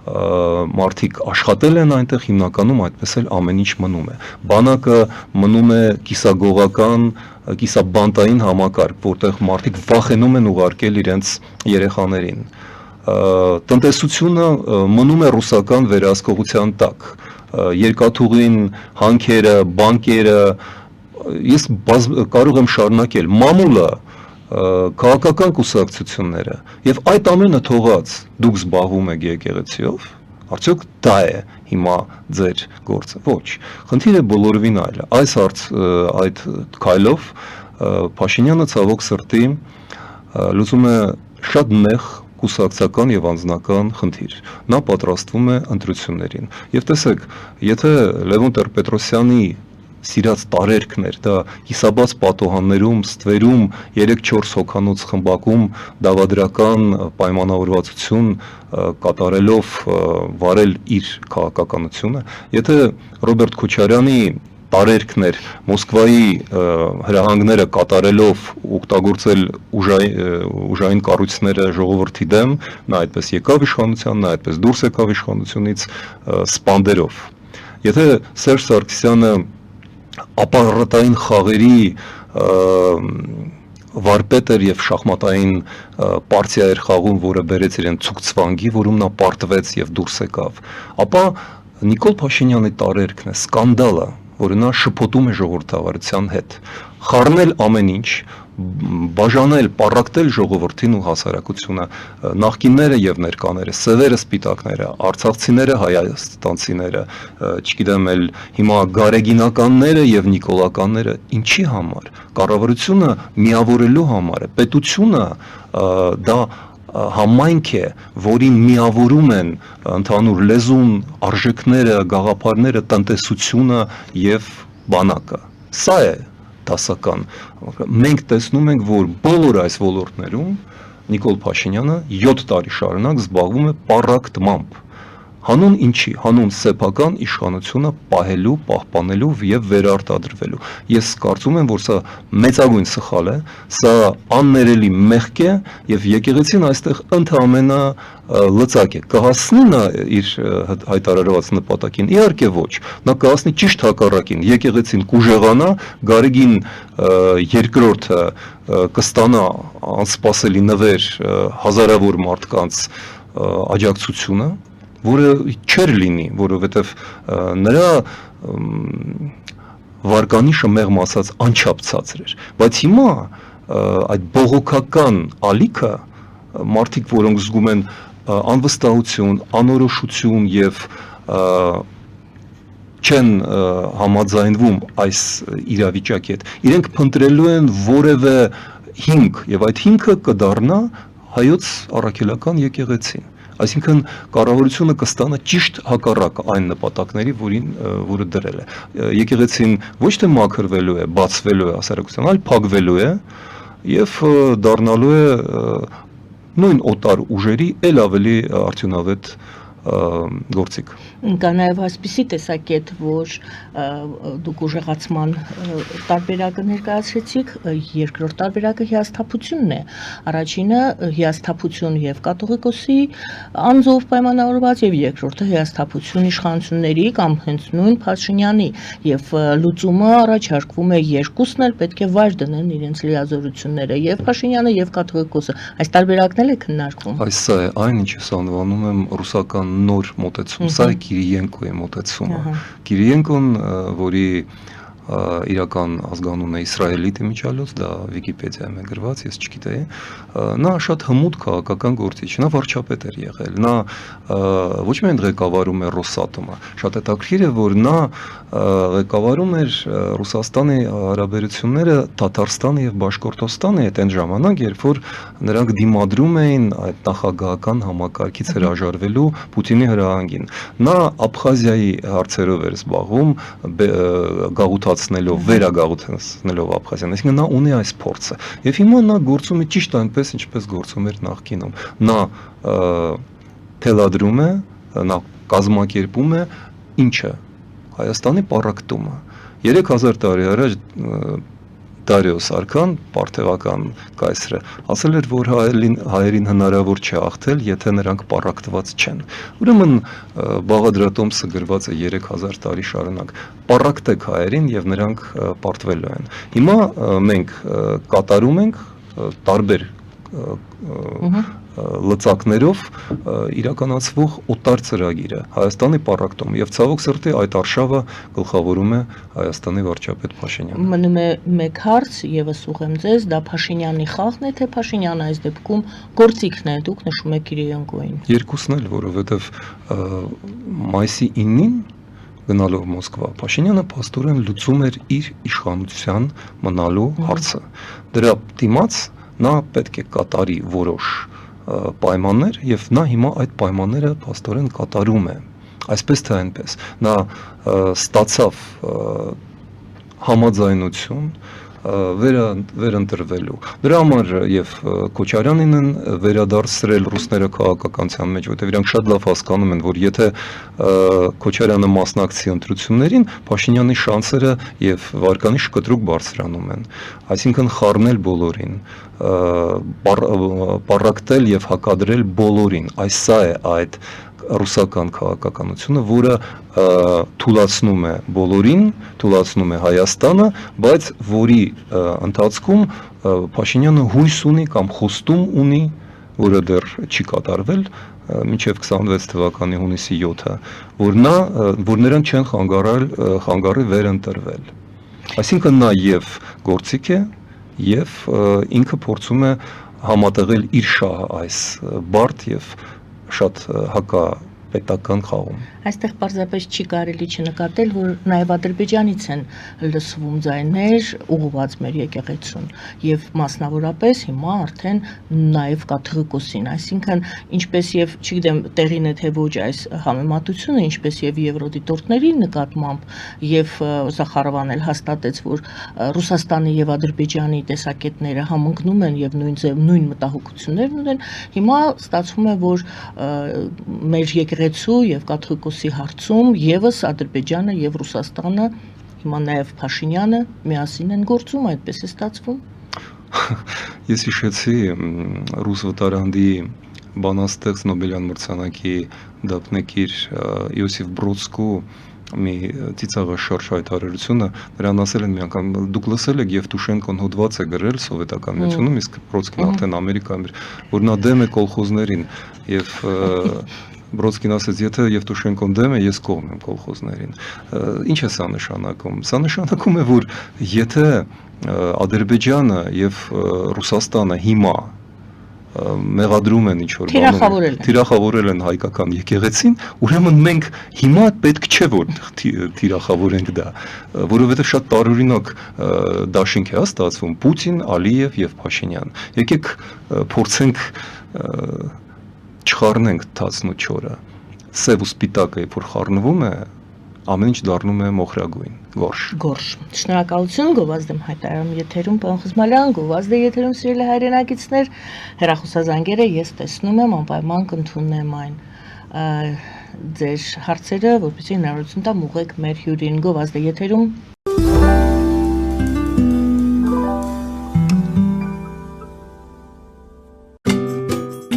մարդիկ աշխատել են այնտեղ, հիմնականում այդպես էլ ամեն ինչ մնում է։ Բանակը մնում է կիսագողական, կիսաբանտային համակարգ, որտեղ մարդիկ վախենում են ուղարկել իրենց երեխաներին։ Տնտեսությունը մնում է ռուսական վերահսկողության տակ։ Երկաթուղին, հանքերը, բանկերը, ես կարող եմ շարունակել, մամուլը, քաղաքական կուսակցությունները եւ այդ ամենը թողած դուք զբաղվում եք եկեղեցիով, արդյոք դա է հիմա ձեր գործը։ Ոչ, խնդիրը բոլորովին այլ է։ Այդ քայլով Փաշինյանը ցավոք սրտի լուծում է շատ նեղ կուսակցական եւ անձնական խնդիր։ Նա պատրաստվում է ընտրություններին։ Եվ տեսեք, եթե Լևոն Տեր-Պետրոսյանի սիրած տարերքներ, դա կիսաբաց պատոհաններում, ստվերում, 3-4 հոգանոց խմբակում դավադրական պայմանավորվածություն կատարելով վարել իր քաղաքականությունը, եթե Ռոբերտ Քոչարյանի տարերքներ Մոսկվայի հրահանգները կատարելով օգտագործել ուժային կառույցները ժողովրդի դեմ, նա այդպես եկավ իշխանության, նա այդպես դուրս եկավ իշխանությունից սպանդերով։ Եթե Սերժ Սարգսյանը ապարատային խաղերի վարպետ էր եւ շախմատային պարտիա էր խաղում, որը բերեց իրեն ցուկցվանգի, որում նա պարտվեց եւ դուրս եկավ, ապա Նիկոլ Փաշինյանի տարերքն է սկանդալը, որը նա շփոթում է ժողովրդավարության հետ, խառնել ամեն ինչ, բաժանել, պառակտել ժողովրդին ու հասարակությունը, նախկինները եւ ներկաները, սևերը, սպիտակները, արցախցիները, հայաստանցիները, չգիտեմ էլ հիմա գարեգինականները եւ նիկոլականները, ինչի համար, կառավարությունը միավորելու համար է, պետությունը դա համայնք է, որին միավորում են ընդհանուր լեզուն, արժեքները, գաղափարները, տնտեսությունը եւ բանակը։ Սա է դասական։ Մենք տեսնում ենք, որ բոլոր այս ոլորտներում Նիկոլ Փաշինյանը 7 տարի շարունակ զբաղվում է պառակտմամբ։ Հանուն ինչի, հանուն սեփական իշխանությունը պահելու, պահպանելու եւ վերարտադրվելու։ Ես կարծում եմ, որ սա մեծագույն սխալ է, սա աններելի մեղք է եւ եկեղեցին այստեղ ընդհանրապես լծակ է։ Կհասնի նա իր հայտարարված նպատակին, իհարկե ոչ։ Նա կհասնի ճիշտ հակառակին։ Եկեղեցին կուժեղանա, Գարեգին երկրորդը կստանա անսպասելի նվեր հազարավոր մարդկանց աջակցությունը, որը չէր լինի, որովհետև նրա վարկանիշը մեղմ ասած անչափ ցածր էր, բայց հիմա այդ բողոքական ալիքը մարդիկ, որոնք զգում են անվստահություն, անորոշություն եւ չեն համաձայնվում այս իրավիճակի հետ, իրենք փնտրելու են որևէ հիմք եւ այդ հիմքը կդառնա հայոց առաքելական եկեղեցին։ Այսինքն կառավարությունը կստանա ճիշտ հակառակ այն նպատակների, որը դրել է։ Եկեղեցին ոչ թե մաքրվելու է, բացվելու է հասարակության, այլ փակվելու է եւ դառնալու է նույն օտար ուժերի ել ավելի արդյունավետ գործիք։ Կա նաև այսպիսի տեսակետ, որ դուք ուժեղացման տարբերակը ներկայացրեցիք, երկրորդ տարբերակը հիասթափությունն է։ Առաջինը հիասթափություն եւ կաթողիկոսի անձով պայմանավորված եւ երկրորդը հիասթափություն իշխանությունների կամ հենց նույն Փաշինյանի եւ լուծումը առաջարկվում է երկուսն էլ պետք է վայր դնեն իրենց լիազորությունները եւ Փաշինյանը եւ կաթողիկոսը։ Այս տարբերակն էլ է քննարկվում։ Այս սա է այն, ինչ ես անվանում եմ ռուսական նոր մոտեցում, սա է Կիրիենկոյի մոտեցումը։ Կիրիենկոն, որի իրական ազգանուն է Իսրայելի դիմիջալոց, դա Վիկիպեդիայում է գրված, ես չգիտեի, նա շատ հմուտ քաղաքական գործիչ, նա վարչապետ էր եղել, նա ոչ միայն ղեկավարում էր Ռոսատոմը, շատ հետաքրքիր է, որ նա ղեկավարում էր Ռուսաստանի հարաբերությունները Թաթարստանի եւ Բաշկորտոստանի հետ այն ժամանակ, երբ որ նրանք դիմադրում էին այդ նախագահական համակարգից հրաժարվելու Պուտինի հրահանգին։ Նա Աբխազիայի հարցերով էր զբաղվում, գաղութացնելով, վերագաղութացնելով Աբխազիան, այսինքն նա ունի այս փորձը։ Եվ հիմա նա գործում է ճիշտ այնպես, ինչպես գործում էր նախկինում։ Նա թելադրում է, նա կազմակերպում է ինչը Հայաստանի պառակտումը 3000 տարի առաջ Դարիոս արքան, պարթևական կայսրը, ասել էր, որ հայերին հնարավոր չէ հաղթել, եթե նրանք պառակտված չեն։ Ուրեմն Բաղադրատոմսը գրված է 3000 տարի շարունակ։ Պառակտեք հայերին եւ նրանք պարտվելու են։ Հիմա մենք կատարում ենք տարբեր լծակներով իրականացվող օտար ծրագիրը Հայաստանի պառակտում եւ ցավոք սրտի այդ արշավը գլխավորում է Հայաստանի վարչապետ Փաշինյանը։ Մնում է մեկ հարց, եւս ուղեմ ձեզ, դա Փաշինյանի խաղն է, թե Փաշինյանը այս դեպքում գործիքն է, դուք նշում եք Կիրիենկոին։ Երկուսն էլ, որովհետեւ մայիսի 9-ին գնալով Մոսկվա Փաշինյանը փաստորեն լուծում էր իր իշխանության մնալու հարցը։ Դրա դիմաց նա պետք է կատարի որոշ պայմաններ եւ նա հիմա այդ պայմանները փաստորեն կատարում է այսպես թե այնպես նա ստացավ համաձայնություն վերընտրվելու դրա համար եւ Քոչարյանին են վերադարձրել ռուսները քաղաքականության մեջ որտեղ իրանք շատ լավ հասկանում են որ եթե Քոչարյանը մասնակցի ընտրություններին Փաշինյանի շանսերը եւ վարկանի շկտրուկ բարձրանում են այսինքն խառնել բոլորին պառակտել եւ հակադրել բոլորին այս սա է այդ ռուսական քաղաքականությունը, որը թուլացնում է բոլորին, թուլացնում է Հայաստանը, բայց որի ընթացքում Փաշինյանը հույս ունի կամ խոստում ունի, որը դեռ չի կատարվել, մինչև 26 թվականի հունիսի 7-ը, որ նրան չեն խանգարի վերընտրվել։ Այսինքն նա եւ գործիք է, եւ ինքը փորձում է համատեղել իր շահը այս բարդ եւ շատ հակապետական խաղում։ Այստեղ պարզապես չի կարելի չնկատել, որ նաև Ադրբեջանից են լսվում ձայներ ուղղված մեր եկեղեցուն եւ մասնավորապես հիմա արդեն նաև կաթողիկոսին, այսինքն ինչպես եւ չգիտեմ տեղին է թե ոչ այս համեմատությունը, ինչպես եւ եվրոդիտորդների նկատմամբ եւ Զախարովան էլ հաստատեց, որ Ռուսաստանի եւ Ադրբեջանի տեսակետները համընկնում են եւ նույն մտահոգություններն ունեն, հիմա ստացվում է, որ մեր եկեղեցու եւ կաթողիկոսի հարցում եւս Ադրբեջանը եւ Ռուսաստանը հիմա նաեւ Փաշինյանը միասին են գործում, այդպես է ստացվում։ Ես հիշեցի ռուս վտարանդի բանաստեղծ Նոբելյան մրցանակի դափնեկիր Իոսիֆ Բրոդսկու մի ծիծաղաշարժ հայտարարությունը նրան ասել են մի անգամ դուք լսել եք Եվտուշենկոն հոդված է գրել սովետական միությունում իսկ Բրոդսկին արդեն Ամերիկայում էր որ նա դեմ է կոլխոզներին եւ Բրոդսկին ասեց, եթե Եվտուշենկոն դեմ է, ես կողմ եմ կոլխոզներին։ Ինչ է սա նշանակում։ Սա նշանակում է, որ եթե Ադրբեջանը եւ Ռուսաստանը հիմա մեղադրում են ինչ-որ բաներ, թիրախավորել են հայկական եկեղեցին, ուրեմն մենք հիմա պետք չէ որ թիրախավորենք դա, որովհետեւ շատ տարօրինակ դաշինք է ստացվում Պուտին, Ալիև եւ Փաշինյան։ Եկեք փորձենք չխառնենք թացն ու չորը։ Սև ու սպիտակը, երբ որ խառնվում է, ամեն ինչ դառնում է մոխրագույն, գորշ։ Շնորհակալություն, Գովազդ եմ հայտարարում եթերում, պարոն Խզմալյան, Գովազդ է եթերում սիրելի հայրենակիցներ, հեռախոսազանգերը ես տեսնում եմ, անպայման կընդունեմ այն ձեր հարցերը, որպեսզի հնարավորություն տամ ուղղեք մեր հյուրին, Գովազդ է եթերում։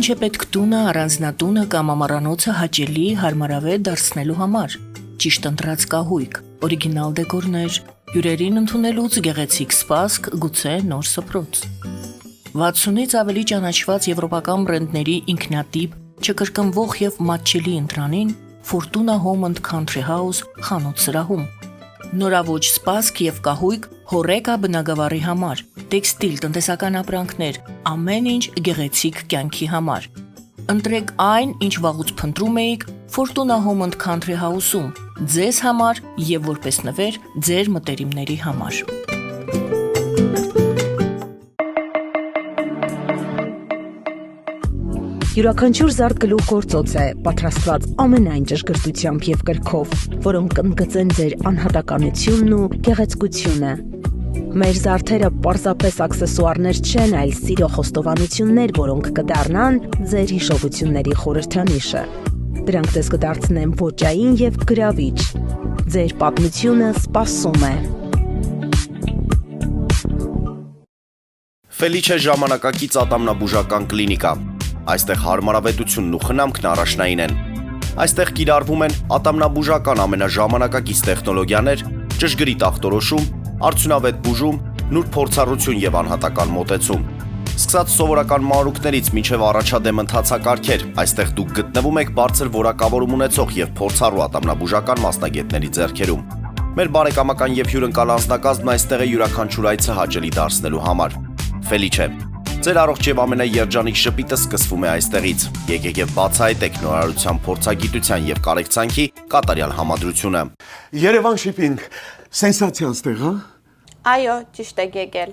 Ինչ է պետք տունը, առանձնատունը կամ ամառանոցը հաճելի, հարմարավետ դարձնելու համար։ Ճիշտ ընտրած կահույք, օրիգինալ դեկորներ, հյուրերին ընդունելուց գեղեցիկ սպասք, գուցե նոր սփռոց։ 60-ից ավելի ճանաչված եվրոպական բրենդների ինքնատիպ, չկրկնվող եւ մատչելի ընտրանին Fortuna Home and Country House խանութ սրահում։ նորաոճ սպասք եւ կահույք հորեկա բնագավառի համար, տեքստիլ տնտեսական ապրանքներ, ամեն ինչ գեղեցիկ կյանքի համար։ Ընտրեք այն, ինչ վաղուց փնտրում էիք Fortuna Home and Country House-ում, ձեզ համար եւ որպես նվեր ձեր մտերիմների համար։ Յուրաքանչյուր զարդ գլուխ գործոց է, պատրաստված ամենայն ճշգրտությամբ եւ կրքով, որոնք կընդգծեն ձեր անհատականությունն ու գեղեցկությունը։ Մեր զարդերը պարզապես աքսեսուարներ չեն, այլ սիրո խոստովանություններ, որոնք կդառնան ձեր հիշողությունների խորհրդանիշը։ Դրանք ձեզ կդարձնեն ոճային եւ գրավիչ։ Ձեր պատմությունը սպասում է։ Ֆելիչե ժամանակակից ատամնաբուժական կլինիկա։ Այստեղ հարմարավետությունն ու խնամքն առաջնային են։ Այստեղ կիրառվում են ատամնաբուժական ամենաժամանակակից տեխնոլոգիաներ, ճշգրիտ ախտորոշում, արդյունավետ բուժում, նուրբ փորձառություն եւ անհատական մոտեցում։ Սկսած սովորական մանրուքներից մինչև առաջադեմ ընթացակարգեր, այստեղ դուք գտնվում եք բարձր որակավորում ունեցող եւ փորձառու ատամնաբուժական մասնագետների ձեռքերում։ Մեր բարեկամական եւ հյուրընկալ անձնակազմն այստեղ է յուրաքանչյուր այցը հաճելի դարձնելու համար։ Ֆելիչե, ձեր առողջ եւ ամենաերջանիկ շպիտը սկսվում է այստեղից։ Եկեք եւ բացահայտեք նորարարության փորձագիտության եւ կարեկցանքի կատարյալ համադրությունը։ Երևան շիփինգ, սենսացիա ստեղ, հա։ Այո, ճիշտ եք եկել։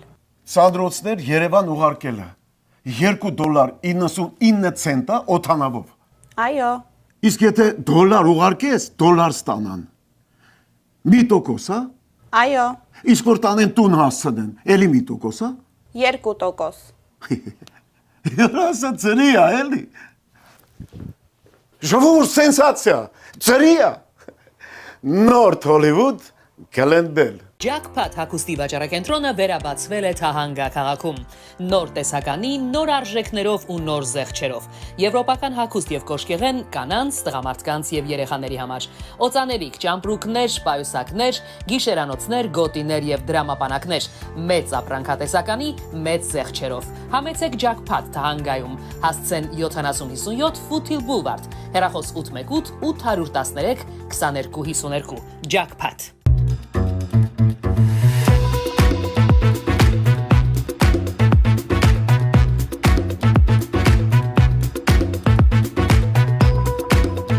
Սանդրոցներ Երևան ուղարկելը $2.99 օթանավով։ Այո, Իսկ եթե դոլար ուղարկես, դոլար ստանան։ 1%, հա։ այո, Իսկ որ տանեն տուն հասցնեն, էլի 1%, հա։ 2%։ Երասը ծրի է, էլի։ Ժողովուրդ սենսացիա, ծրի է։ Նորթ Հոլիվուդ կլենդել։ Jackpot հագուստի վաճառակենտրոնը վերաբացվել է Թահանգա քաղաքում։ Նոր տեսականի, նոր արժեքներով ու նոր զեղչերով։ Եվրոպական հագուստ եւ կոշկեղեն կանանց, տղամարդկանց եւ երեխաների համար։ Օծաներիք, ճամպրուկներ, պայուսակներ, գիշերանոցներ, գոտիներ եւ դրամապանակներ։ Մեծ ապրանքատեսականի, մեծ զեղչերով։ Համեցեք Jackpot Թահանգայում։ Հասցեն 7057 Foothill Boulevard։ Հեռախոս 818 813 2252։ Jackpot։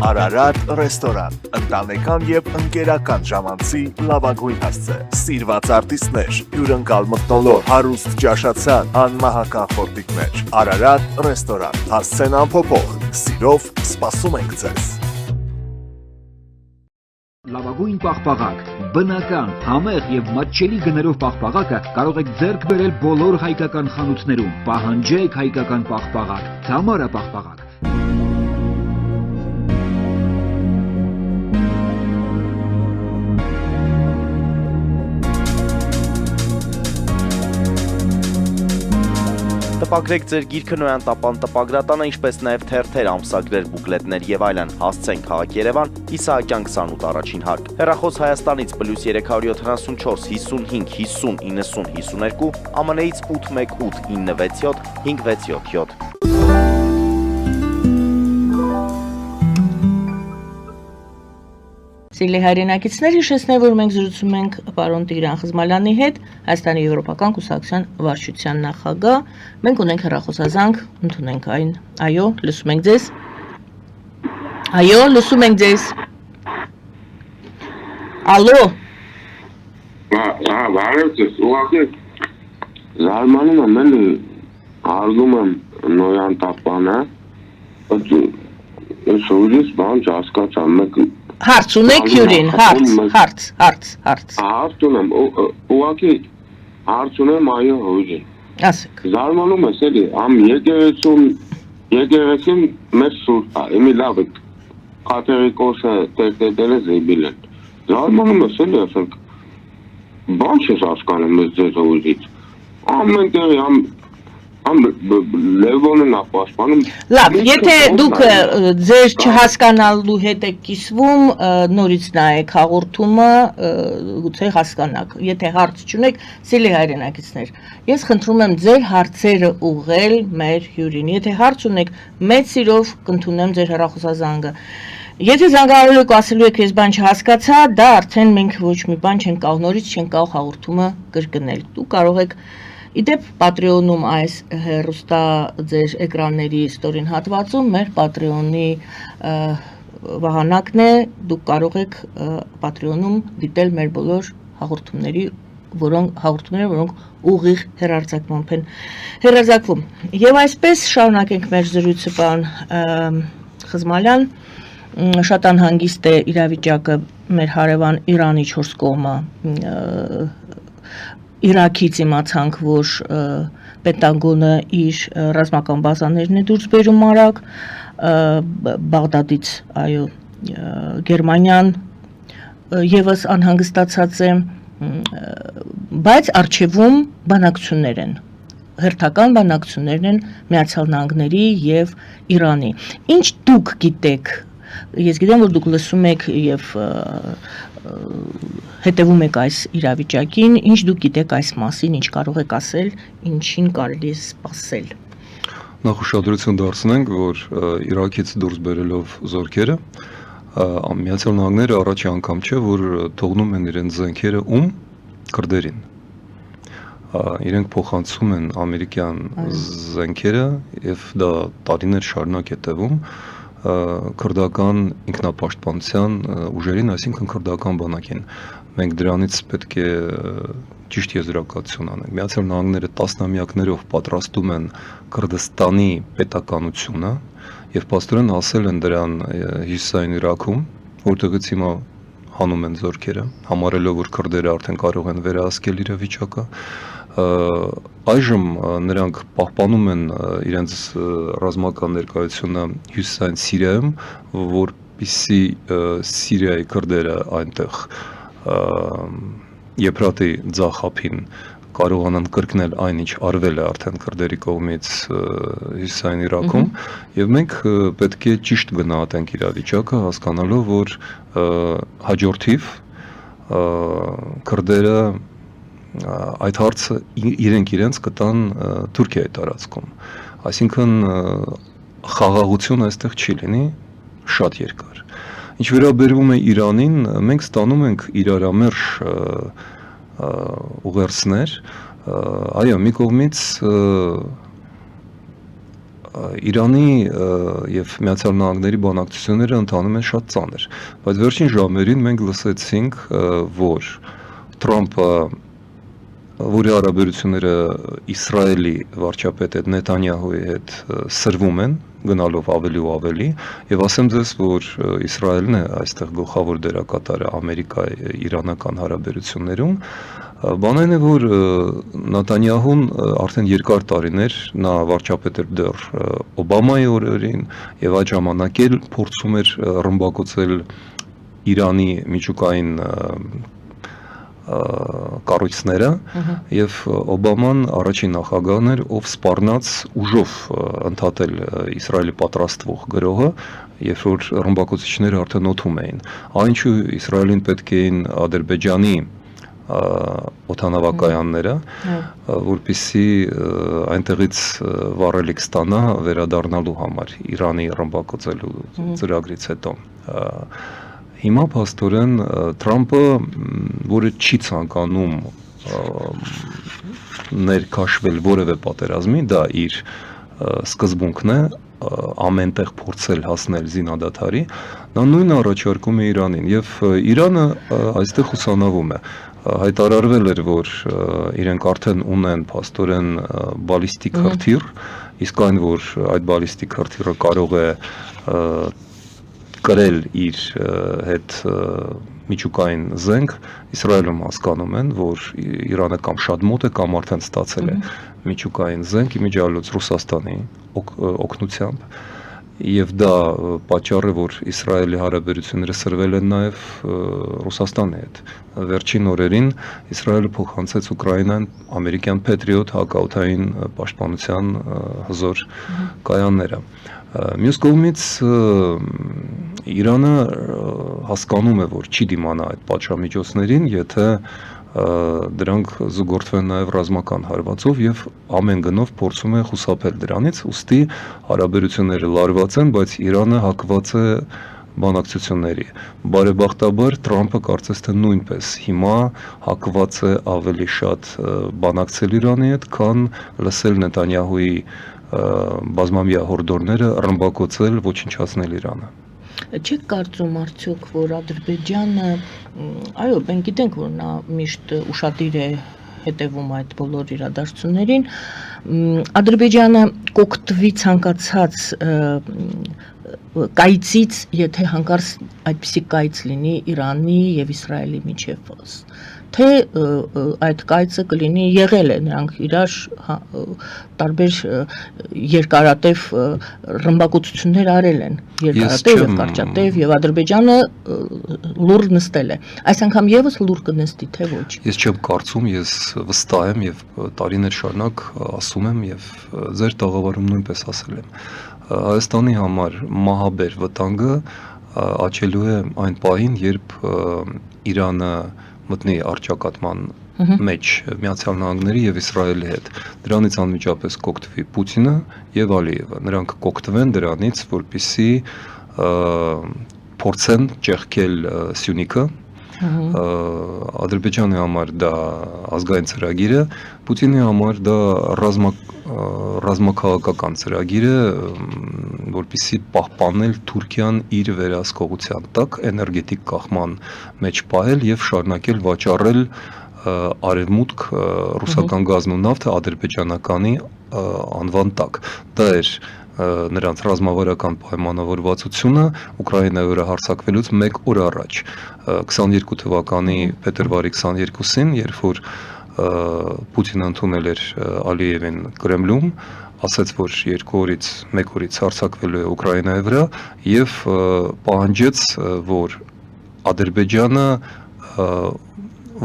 Արարատ ռեստորան, ընտանեկան եւ ընկերական ժամանցի լավագույն հասցե, սիրված արտիստներ, հյուրընկալ մթնոլորտ, հարուստ ճաշացան, անմահական խորտիկներ, Արարատ ռեստորան, հասցեն անփոփոխ, սիրով սպասում ենք ձեզ։ Լավագույն պաղպաղակ, բնական, համեղ եւ մատչելի գներով պաղպաղակը կարող եք ձեռք բերել բոլոր հայկական խանութներում։ Պահանջեք հայկական պաղպաղակ, Թամարա պաղպաղակ։ Տպագրեք ձեր գիրքը Նոյան տապան տպագրատանը, ինչպես նաև թերթեր, ամսագրեր, բուկլետներ եւ այլն։ Հասցեն քաղաք Երևան, Իսահակյան 28 առաջին հարկ։ Հեռախոս Հայաստանից +374 55 50 90 52, ԱՄՆ-ից 818 967 567։ Սիրելի հայրենակիցներ, հիշեցնեմ, որ մենք զրուցում ենք պարոն Տիգրան Խզմալյանի հետ, Հայաստանի Եվրոպական կուսակցության վարչության նախագահ։ Մենք ունենք հեռախոսազանգ, ընդունենք այն։ Այո, լսում ենք ձեզ։ Այո, լսում ենք ձեզ։ Ալո։ Բարև, ուղղակի զարմանում եմ, էլի հարգում եմ Նոյան տապանը, բայց ուրիշ բան չհասկացա, մեկ Հարց ունեք հյուրին, հարց։ Հարց ունեմ, ուղղակի հարց ունեմ այո հյուրին։ Ասեք։ Զարմանում ես էլի, համ եկեղեցին մեծ սուրբ է, իմի լավ է, կաթողիկոսը տերտետել է զեբիլ են։ Զարմանում ես էլի, ասենք, բան չես հասկանում ես ձեզ հյուրից։ Ամեն տեղի, համ Լևոնն է պաշտպանում։ Լավ, եթե դուք ձեր չհասկանալու հետ եք կիսվում, նորից նայեք հաղորդումը, գուցե հասկանաք։ Եթե հարց չունեք, սիրելի հայրենակիցներ, ես խնդրում եմ ձեր հարցերը ուղղել մեր հյուրին։ Եթե հարց ունեք, մեծ սիրով կընդունեմ ձեր հեռախոսազանգը։ Եթե զանգահարելու եք ասելու եք ես բան չհասկացա, դա արդեն մենք ոչ մի բան չենք կարող, նորից չենք կարող հաղորդումը կրկնել։ Դու կարող եք իդեպ Patreon-ում այս հեռուստա ձեր էկրանների ստորին հատվածում մեր Patreon-ի վահանակն է, դուք կարող եք Patreon-ում դիտել մեր բոլոր հաղորդումները, որոնք ուղիղ հեռարձակմամբ են հեռարձակվում։ Եվ այսպես շարունակենք մեր զրույցը, պարոն Խզմալյան, շատ անհանգիստ է իրավիճակը մեր հարևան Իրանի 4 կողմը Իրաքից իմացանք, որ Պենտագոնը իր ռազմական բազաներն է դուրս բերում արագ, Բաղդադից, այո, Գերմանիան եւս անհանգստացած է, բայց արժևում բանակցություններ են, հերթական բանակցություններ են Միացյալ Նահանգների եւ Իրանի։ Ինչ դուք գիտեք, ես գիտեմ, որ դուք լսում եք եւ հետևում եք այս իրավիճակին, ինչ դուք գիտեք այս մասին, ինչ կարող եք ասել, ինչին կարելի է սպասել։ Նախ ուշադրություն դարձնենք, որ Իրաքից դուրս բերելով զորքերը, Միացյալ Նահանգները առաջի անգամ չէ, որ թողնում են իրենց զենքերը քրդերին։ Իրենք փոխանցում են ամերիկյան զենքերը եւ դա տարիներ շարունակ է տևում քրդական ինքնապաշտպանության ուժերին, այսինքն քրդական բանակին։ Մենք դրանից պետք է ճիշտ եզրակացություն անենք։ Միացյալ Նահանգները տասնամյակներով պատրաստում են Քրդստանի պետականությունը եւ պաստորեն ասել են դրան հյուսիսային Իրաքում, որտեղից հիմա հանում են զորքերը, համարելով որ քրդերը արդեն կարող են վերահսկել իրավիճակը։ Այժմ նրանք պահպանում են իրենց ռազմական ներկայությունը հյուսիսային Սիրիայում, որպեսզի Սիրիայի քրդերը այնտեղ Եփրատի ձախ ափին կարողանան կրկնել այն, ինչ արվել է արդեն քրդերի կողմից հյուսիսային Իրաքում, եւ մենք պետք է ճիշտ գնահատենք իրավիճակը, հասկանալով, որ հաջորդիվ քրդերը այդ հարցը իրենց կտան Թուրքիայի տարածքում։ Այսինքն խաղաղություն այստեղ չի լինի շատ երկար։ Ինչ վերաբերում է Իրանին, մենք ստանում ենք իրարամերժ ուղերձներ, այո, մի կողմից Իրանի եւ Միացյալ Նահանգների բանակցությունները ընթանում են շատ ծանր, բայց վերջին ժամերին մենք լսեցինք, որ Թրամփը, որի հարաբերությունները Իսրայելի վարչապետ հետ Նեթանյահուի հետ սրվում են, գնալով ավելի ու ավելի, եւ ասեմ ձեզ, որ Իսրայելն է այստեղ գլխավոր դերակատարը Ամերիկա-իրանական հարաբերություններում, բանն է, որ Նեթանյահուն արդեն երկար տարիներ նա վարչապետ էր դեռ Օբամայի օրերին եւ այդ ժամանակ էլ փորձում էր ռմբակոծել Իրանի միջուկային կառույցները եւ Օբաման առաջին նախագահն էր, ով սպառնաց ուժով ընդհատել Իսրայելի պատրաստվող գրողը, երբ որ ռմբակոծիչները արդեն օդում էին։ Այնչու Իսրայելին պետք էին Ադրբեջանի օդանավակայանները, որպեսզի այնտեղից վառելիք ստանա վերադառնալու համար Իրանի ռմբակոծելու ծրագրից հետո։ Հիմա փաստորեն Թրամփը, որը չի ցանկանում ներքաշվել որևէ պատերազմի, դա իր սկզբունքն է, ամենտեղ փորձել հասնել զինադադարի, նա նույնը առաջարկում է Իրանին եւ Իրանը այստեղ ուսանավում է։ Հայտարարվել էր, որ իրենք արդեն ունեն փաստորեն բալիստիկ հրթիռ, իսկ այն, որ այդ բալիստիկ հրթիռը կարող է կրել իր հետ միջուկային զենք, Իսրայելում հասկանում են, որ Իրանը կամ շատ մոտ է, կամ արդեն ստացել է միջուկային զենք իմիջիալոց Ռուսաստանի օգնությամբ, եւ դա պատճառ է, որ Իսրայելի հարաբերությունները սրվել են նաեւ Ռուսաստանի հետ։ Վերջին օրերին Իսրայելը փոխանցեց Ուկրաինան ամերիկյան Patriot հակաօդային պաշտպանության հզոր կայանները։ Մյուս կողմից Իրանը հասկանում է, որ չի դիմանա այդ պատժամիջոցներին, եթե դրանք զուգորդվեն նաև ռազմական հարվածով եւ ամեն գնով փորձում է խուսափել դրանից, ուստի հարաբերությունները լարված են, բայց Իրանը հակված է բանակցությունների։ Բարեբախտաբար Թրամփը կարծես թե նույնպես հիմա հակված է ավելի շատ բանակցել Իրանի հետ, քան լսել Նետանյահուի բազմամյա հորդորները ռմբակոծել, ոչնչացնել Իրանը։ Չեք կարծում արդյոք, որ Ադրբեջանը, այո, մենք գիտենք, որ նա միշտ ուշադիր է հետևում այդ բոլոր իրադարձություններին, Ադրբեջանը կօգտվի ցանկացած կայծից, եթե հանկարծ այդպիսի կայծ լինի Իրանի եւ Իսրայելի միջև, թե այդ կայծը կլինի եղել է, նրանք իրար տարբեր երկարատև ռմբակոծություններ արել են, երկարատև եւ կարճատև, եւ Ադրբեջանը լուր նստել է։ Այս անգամ եւս լուր կնստի, թե ոչ։ Ես չեմ կարծում, ես վստահ եմ եւ տարիներ շարունակ ասում եմ եւ ձեր տաղավարում նույնպես ասել եմ։ Հայաստանի համար մահաբեր վտանգը աճելու է այն պահին, երբ Իրանը մտնի առճակատման մեջ Միացյալ Նահանգների եւ Իսրայելի հետ։ Դրանից անմիջապես կօգտվի Պուտինը եւ Ալիևը։ Նրանք կօգտվեն դրանից, որպեսզի փորձեն ճեղքել Սյունիքը։ Ադրբեջանի համար դա ազգային ծրագիր է, Պուտինի համար դա ռազմաքաղաքական ծրագիր է, որպեսզի պահպանել Թուրքիան իր վերահսկողության տակ, էներգետիկ կախման մեջ պահել եւ շարունակել վաճառել արևմուտք ռուսական գազն ու նավթը ադրբեջանականի անվան տակ։ Դա էր նրանց ռազմավարական պայմանավորվածությունը Ուկրաինայի վրա հարձակվելուց 1 օր առաջ 22 թվականի փետրվարի 22-ին, երբ որ Պուտինը ընդունել էր Ալիևին Կրեմլում, ասաց, որ 2 օրից 1 օրից հարձակվելու է Ուկրաինայի վրա եւ պահանջեց, որ Ադրբեջանը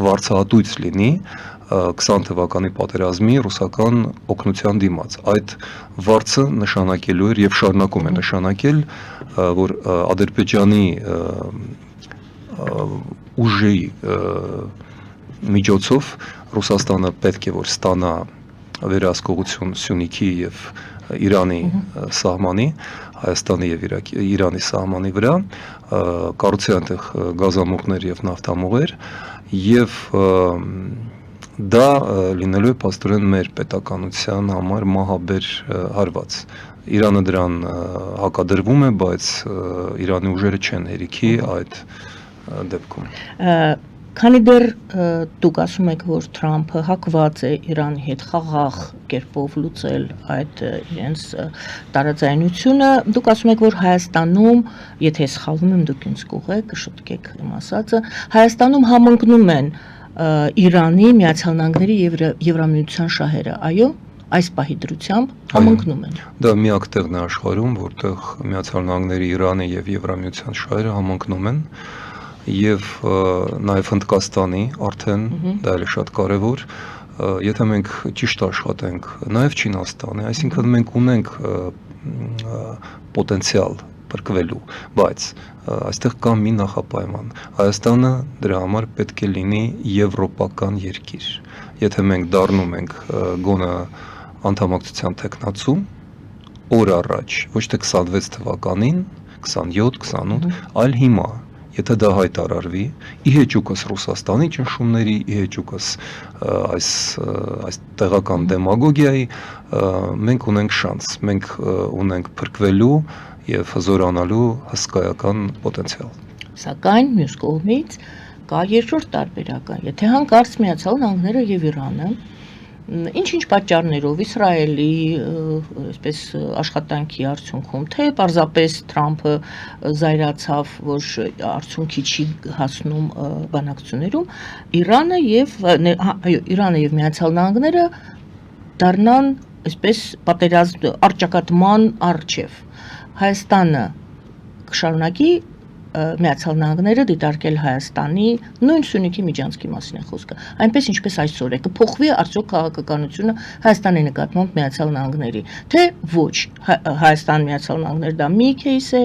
վարձահատույց լինի 20 թվականի պատերազմի ռուսական օգնության դիմաց։ Այդ վարձը նշանակելու էր եւ շարունակում է նշանակել, որ Ադրբեջանի ուժի միջոցով Ռուսաստանը պետք է որ ստանա վերահսկողություն Սյունիքի եւ Իրանի սահմանի, Հայաստանի եւ Իրանի սահմանի վրա, կառուցի այնտեղ գազամուղներ եւ նավթամուղեր եւ դա լինելու է փաստորեն մեր պետականության համար մահաբեր հարված։ Իրանը դրան հակադրվում է, բայց Իրանի ուժերը չեն հերիքի այդ դեպքում։ Քանի դեռ դուք ասում եք, որ Թրամփը հակված է Իրանի հետ խաղաղ կերպով լուծել այդ իրենց տարաձայնությունը, դուք ասում եք, որ Հայաստանում, եթե սխալվում եմ, դուք ինձ կուղեք, կշտկեք իմ ասածը, Հայաստանում համընկնում են Իրանի, Միացյալ Նահանգների եւ Եվրամիության շահերը, այո, այս պահի դրությամբ համընկնում են։ Դա միակ տեղն է աշխարհում, որտեղ Միացյալ Նահանգների, Իրանի եւ Եվրամիության շահերը համընկնում են, եւ նաեւ Հնդկաստանի արդեն դա էլ շատ կարեւոր, եթե մենք ճիշտ աշխատենք, նաեւ Չինաստանի, այսինքն մենք ունենք պոտենցիալ բրկվելու, բայց այստեղ կա մի նախապայման։ Հայաստանը դրա համար պետք է լինի եվրոպական երկիր։ Եթե մենք դառնում ենք գոնե անդամակցության տեխնացու օր առաջ, ոչ թե 26 թվականին, 27, 28, այլ հիմա, եթե դա հայտարարվի, ի հեճուկս Ռուսաստանի ճնշումների, ի հեճուկս այս տեղական դեմագոգիայի, մենք ունենք շանս, մենք ունենք փրկվելու եւ հզորանալու հսկայական պոտենցիալ։ Սակայն մյուս կողմից կա երկրորդ տարբերակը, եթե հանկարծ Միացյալ Նահանգները եւ Իրանը ինչ-ինչ պատճառներով Իսրայելի այսպես աշխատանքի արդյունքում, թե պարզապես Թրամփը զայրացավ, որ արդյունքի չի հասնում բանակցություններում, Իրանը եւ Միացյալ Նահանգները դառնան այսպես պատերազմ առճակատման առջև։ Հայաստանը կշարունակի Միացյալ Նահանգները դիտարկել Հայաստանի նույն Սյունիքի միջանցքի մասին է խոսքը։ Այնպես ինչպես այսօր է, կփոխվի արդյոք քաղաքականությունը Հայաստանի նկատմամբ Միացյալ Նահանգների, թե ոչ, Հայաստան Միացյալ Նահանգներ դա մի кейս է,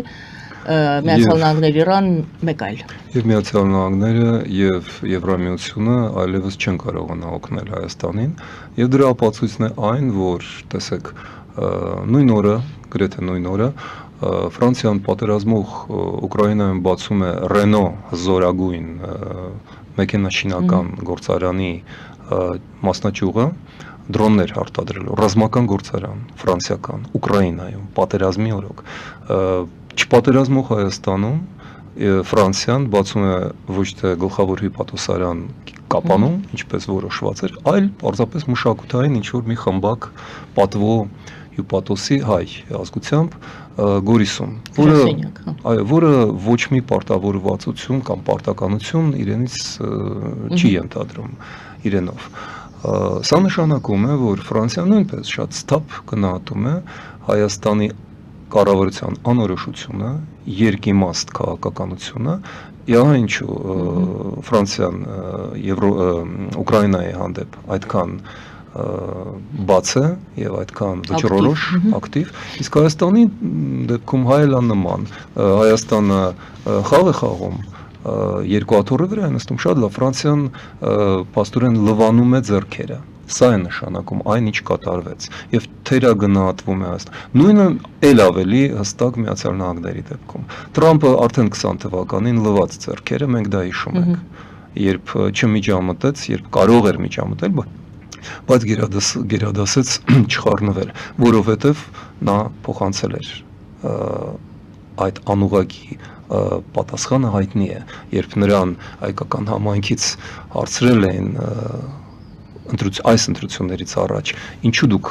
Միացյալ Նահանգներ Իրան մեկ այլ։ Եվ Միացյալ Նահանգները եւ Եվրամիությունը այլևս չեն կարողանա օգնել Հայաստանին, եւ դրա ապացույցն է այն, որ տեսեք նույն օրը, գրեթե նույն օրը Ֆրանսիան պատերազմող Ուկրաինայում բացում է Renault զորագույն մեքենաշինական գործարանի մասնաճյուղը, դրոններ արտադրելու, ռազմական գործարան, ֆրանսիական, Ուկրաինայում, պատերազմի օրոք, չպատերազմող Հայաստանում Ֆրանսիան բացում է ոչ թե գլխավոր հիպատոսարան Կապանում, ինչպես որոշված էր, այլ պարզապես մշակութային ինչ-որ մի խմբակ պատվո հիպատոսի հայ ազգությամբ Գորիսում, որը ոչ մի պարտավորվածություն կամ պարտականություն իրենից չի ենթադրում իրենով։ Սա նշանակում է, որ Ֆրանսիան նույնպես շատ սթափ գնահատում է Հայաստանի կառավարության անորոշությունը, երկիմաստ քաղաքականությունը, ինչու Ֆրանսիան Ուկրաինայի հանդեպ այդքան բաց է եւ այդքան վճռորոշ ակտիվ, իսկ Հայաստանի դեպքում հայելան նման, Հայաստանը խաղ է խաղում երկու աթոռի վրա նստում շատ լավ, Ֆրանսիան փաստորեն լվանում է ձեռքերը։ Սա է նշանակում այն ինչ կատարվեց եւ թերագնահատվում է Հայաստան։ Նույնը ել ավելի հստակ Միացյալ Նահանգների դեպքում։ Թրամփը արդեն 20 թվականին լված ձեռքերը, մենք դա հիշում ենք, երբ չմիջամտեց, երբ կարող էր միջամտել, բայց գերադասեց չխառնվել, որովհետև նա փոխանցել էր այդ անուղակի պատասխանը հայտնի է, երբ նրան հայկական համայնքից հարցրել էին այս ընտրություններից առաջ, ինչու դուք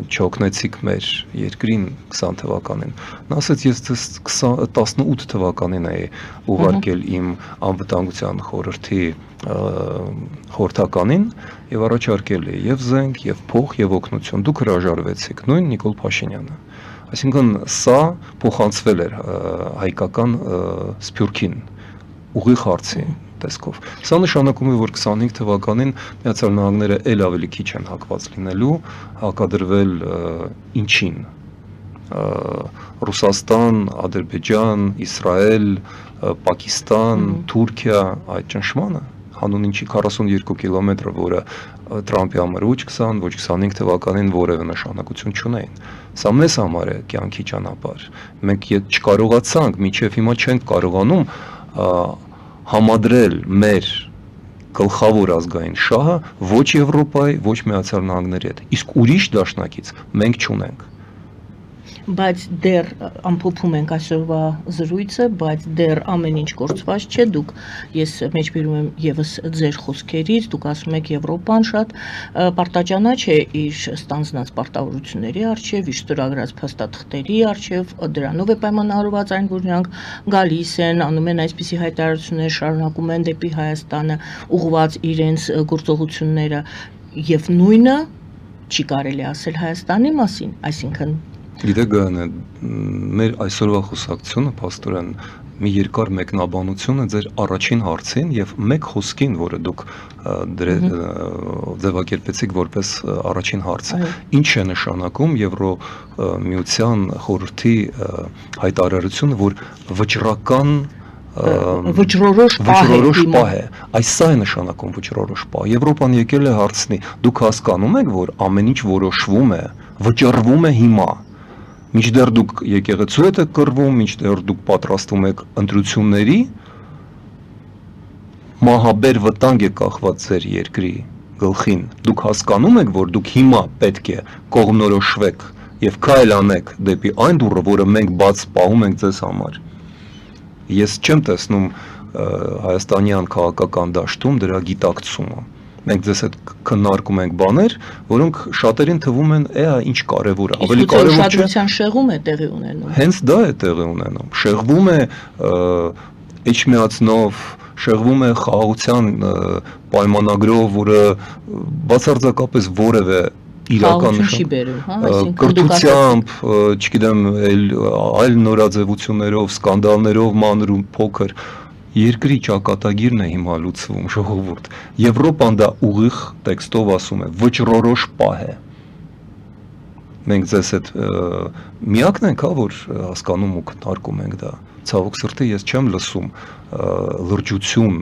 չօգնեցիք մեր երկրին 20 թվականին, նա ասաց ես 18 թվականին էի ուղարկել իմ անվտանգության խորհրդի խորհրդականին եւ առաջարկել է եւ զենք, եւ փող, եւ օգնություն, դուք հրաժարվեցիք, նույն Նիկոլ Փաշինյանը։ Այսինքն սա փոխանցվել էր հայկական սփյուռքին ուղիղ հարցի տեսքով։ Սա նշանակում է, որ 25 թվականին Միացյալ Նահանգները ել ավելի քիչ են հակված լինելու, հակադրվել ինչին։ Ռուսաստան, Ադրբեջան, Իսրայել, Պակիստան, Թուրքիա, այդ ճնշմանը հանուն ինչի 42 կիլոմետրը, որը Թրամփի համար ոչ 20, ոչ 25 թվականին որևէ նշանակություն չունեին։ Սա մեզ համար է կյանքի ճանապարհ։ Մենք չկարողացանք, մինչև հիմա չենք կարողանում համադրել մեր գլխավոր ազգային շահը ոչ Եվրոպայի, ոչ Միացյալ Նահանգների հետ։ Իսկ ուրիշ դաշնակից մենք չունենք։ Բայց դեռ ամփոփում ենք այսօրվա զրույցը, բայց դեռ ամեն ինչ գործված չէ, դուք ես մեջբերում եմ եւս ձեր խոսքերից, դուք ասում եք Եվրոպան շատ պարտաճանաչ է իր ստանձնած պարտավորությունների առջև, իր ստորագրած փաստաթղթերի առջև, դրանով է պայմանավորված այն, որ նրանք գալիս են, անում են այսպիսի հայտարարություններ, շարունակում են դեպի Հայաստանը ուղղված իրենց գործողությունները եւ նույնը չի կարելի ասել Հայաստանի մասին, այսինքն Գիտեք, մեր այսօրվա խոսակցությունը փաստորեն մի երկար մեկնաբանություն է ձեր առաջին հարցին եւ մեկ խոսքին, որը դուք ձևակերպեցիք որպես առաջին հարց։ Ինչ է նշանակում Եվրոմիության խորհրդի հայտարարությունը, որ վճռական վճռորոշ պահ է։ Այս սա է նշանակում վճռորոշ պահ։ Եվրոպան եկել է հարցնի, դուք հասկանում եք, որ ամեն ինչ որոշվում է, վճռվում է հիմա։ Մինչդեռ դուք եկեղեցու հետ եք կռվում, մինչդեռ դուք պատրաստվում եք ընտրությունների, մահաբեր վտանգ է կախված ձեր երկրի գլխին։ Դուք հասկանում եք, որ դուք հիմա պետք է կողմնորոշվեք եւ քայլ անեք դեպի այն դուռը, որը մենք բաց պահում ենք ձեզ համար։ Ես չեմ տեսնում հայաստանյան քաղաքական դաշտում դրա գիտակցումը։ Մենք ձեզ հետ քննարկում ենք բաներ, որոնք շատերին թվում են, ինչ կարևոր է, ավելի կարևոր չէ։ Ուշադրության շեղում է տեղի ունենում։ Հենց դա է տեղի ունենում։ Շեղվում է էջմիածնով, շեղվում է խաղաղության պայմանագրով, որը բացարձակապես որևէ իրական կրթությամբ, չգիտեմ, այլ նորաձևություններով, սկանդալներով մանր ու փոքր երկրի ճակատագիրն է հիմա լուծվում, ժողովուրդ։ Եվրոպան դա ուղիղ տեքստով ասում է, վճռորոշ պահ է։ Մենք ձեզ հետ միակն ենք, որ հասկանում ու քննարկում ենք դա։ Ցավոք սրտի ես չեմ լսում լրջություն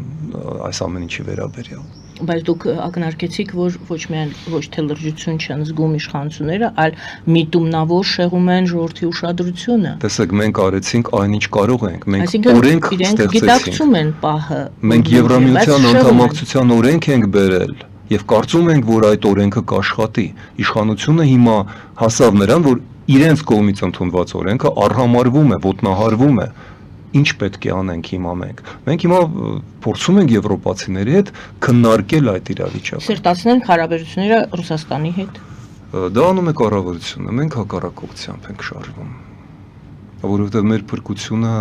այս ամեն ինչի վերաբերյալ։ Բայց դուք ակնարկեցիք, որ ոչ թե լրջություն չեն զգում իշխանությունները, այլ միտումնավոր շեղում են ժողովրդի ուշադրությունը։ Տեսեք, մենք արեցինք այնինչ կարող ենք, մենք Այսինքն օրենք իրենք ստեղծեցինք։ գիտակցում են պահը։ Մենք Եվրամիության անդամակցության օրենք ենք բերել եւ կարծում ենք, որ այդ օրենքը կաշխատի։ Իշխանությունը հիմա հասավ նրան, որ իրենց կողմից ընդունված օրենքը արհամարվում է, ոտնահարվում է։ Ինչ պետք է անենք հիմա մենք։ Մենք հիմա փորձում ենք եվրոպացիների հետ քննարկել այդ իրավիճակը։ Սերտացնենք հարաբերությունները Ռուսաստանի հետ։ Դա անում է կառավարությունը, մենք հակառակողությամբ ենք շարժվում։ Որովհետև մեր փրկությունը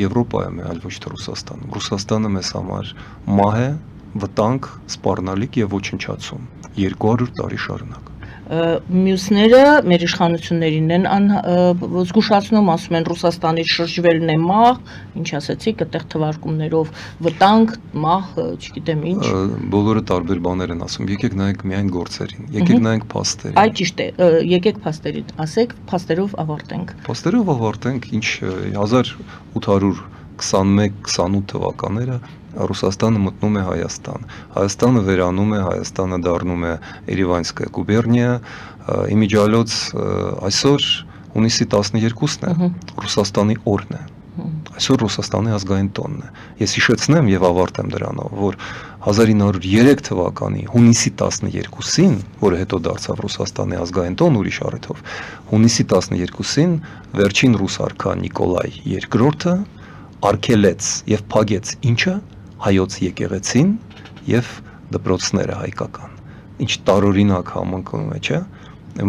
Եվրոպայում է, այլ ոչ թե Ռուսաստանում։ Ռուսաստանը մեզ համար մահ է, վտանգ, սպառնալիք եւ ոչնչացում 200 տարի շարունակ։ Մյուսները մեր իշխանություններին են զգուշացնում, ասում են Ռուսաստանից շրջվելն է մահ, ինչ ասեցիք, այդտեղ թվարկումներով վտանգ, մահ, չգիտեմ ինչ։ Բոլորը տարբեր բաներ են ասում։ Եկեք նայենք միայն գործերին, եկեք նայենք փաստերին։ Այդ ճիշտ է, եկեք փաստերին, ասեք, փաստերով ավարտենք։ Փաստերով ավարտենք, ինչ 1821-28 թվականները Ռուսաստանը մտնում է Հայաստան։ Հայաստանը վերանում է, Հայաստանը դառնում է Երևանская գուբերնիա, իմիջիալոց այսօր հունիսի 12-ն է, Ռուսաստանի օրն է։ Այսօր Ռուսաստանի ազգային տոնն է։ Ես հիշեցնեմ եւ ավարտեմ դրանով, որ 1903 թվականի հունիսի 12-ին, որը հետո դարձավ Ռուսաստանի ազգային տոն ուրիշ առիթով, հունիսի 12-ին վերջին ռուս արքա Նիկոլայ II-ը արգելեց եւ փակեց ինչը հայոց եկեղեցին եւ դպրոցները հայկական։ Ինչ տարօրինակ համընկնում է, չէ՞։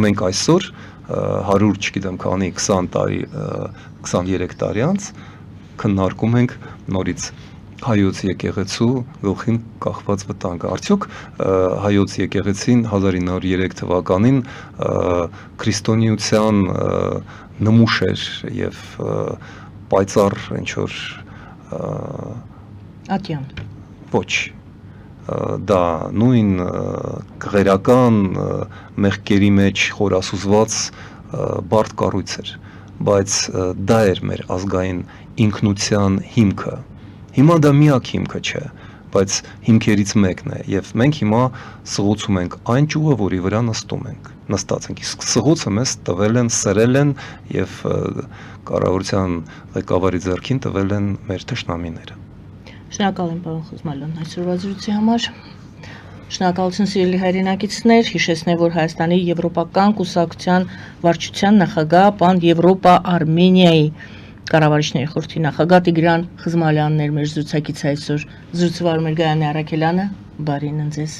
Մենք այսօր 100, չգիտեմ քանի 20 տարի, 23 տարի անց քննարկում ենք նորից հայոց եկեղեցու գլխին կախված վտանգը։ Արդյոք հայոց եկեղեցին 1903 թվականին քրիստոնեության նմուշ էր եւ պայծառ ինչ որ Ատյան։ Ոչ, դա նույն գերական մեղքերի մեջ խորասուզված բարդ կառույց էր, բայց դա էր մեր ազգային ինքնության հիմքը։ Հիմա դա միակ հիմքը չէ, բայց հիմքերից մեկն է եւ մենք հիմա սղոցում ենք այն ճյուղը, որի վրա նստած ենք։ Իսկ սղոցը մեզ տվել են, սրել են եւ կառավարության ղեկավարի ձեռքին տվել են մեր թշնամիները։ Շնորհակալ եմ պարոն Խզմալյան այսօրվա զրույցի համար։ Շնորհակալություն սիրելի հայրենակիցներ, հիշեցնեմ, որ Հայաստանի Եվրոպական կուսակցության վարչության նախագահ պան Եվրոպա Արմենիայի կառավարիչների խորհրդի նախագահ Տիգրան Խզմալյանն էր մեր զրուցակից այսօր։ Զրուցվարում էր Գայանե Արաքելյանը, բարին ընձեզ։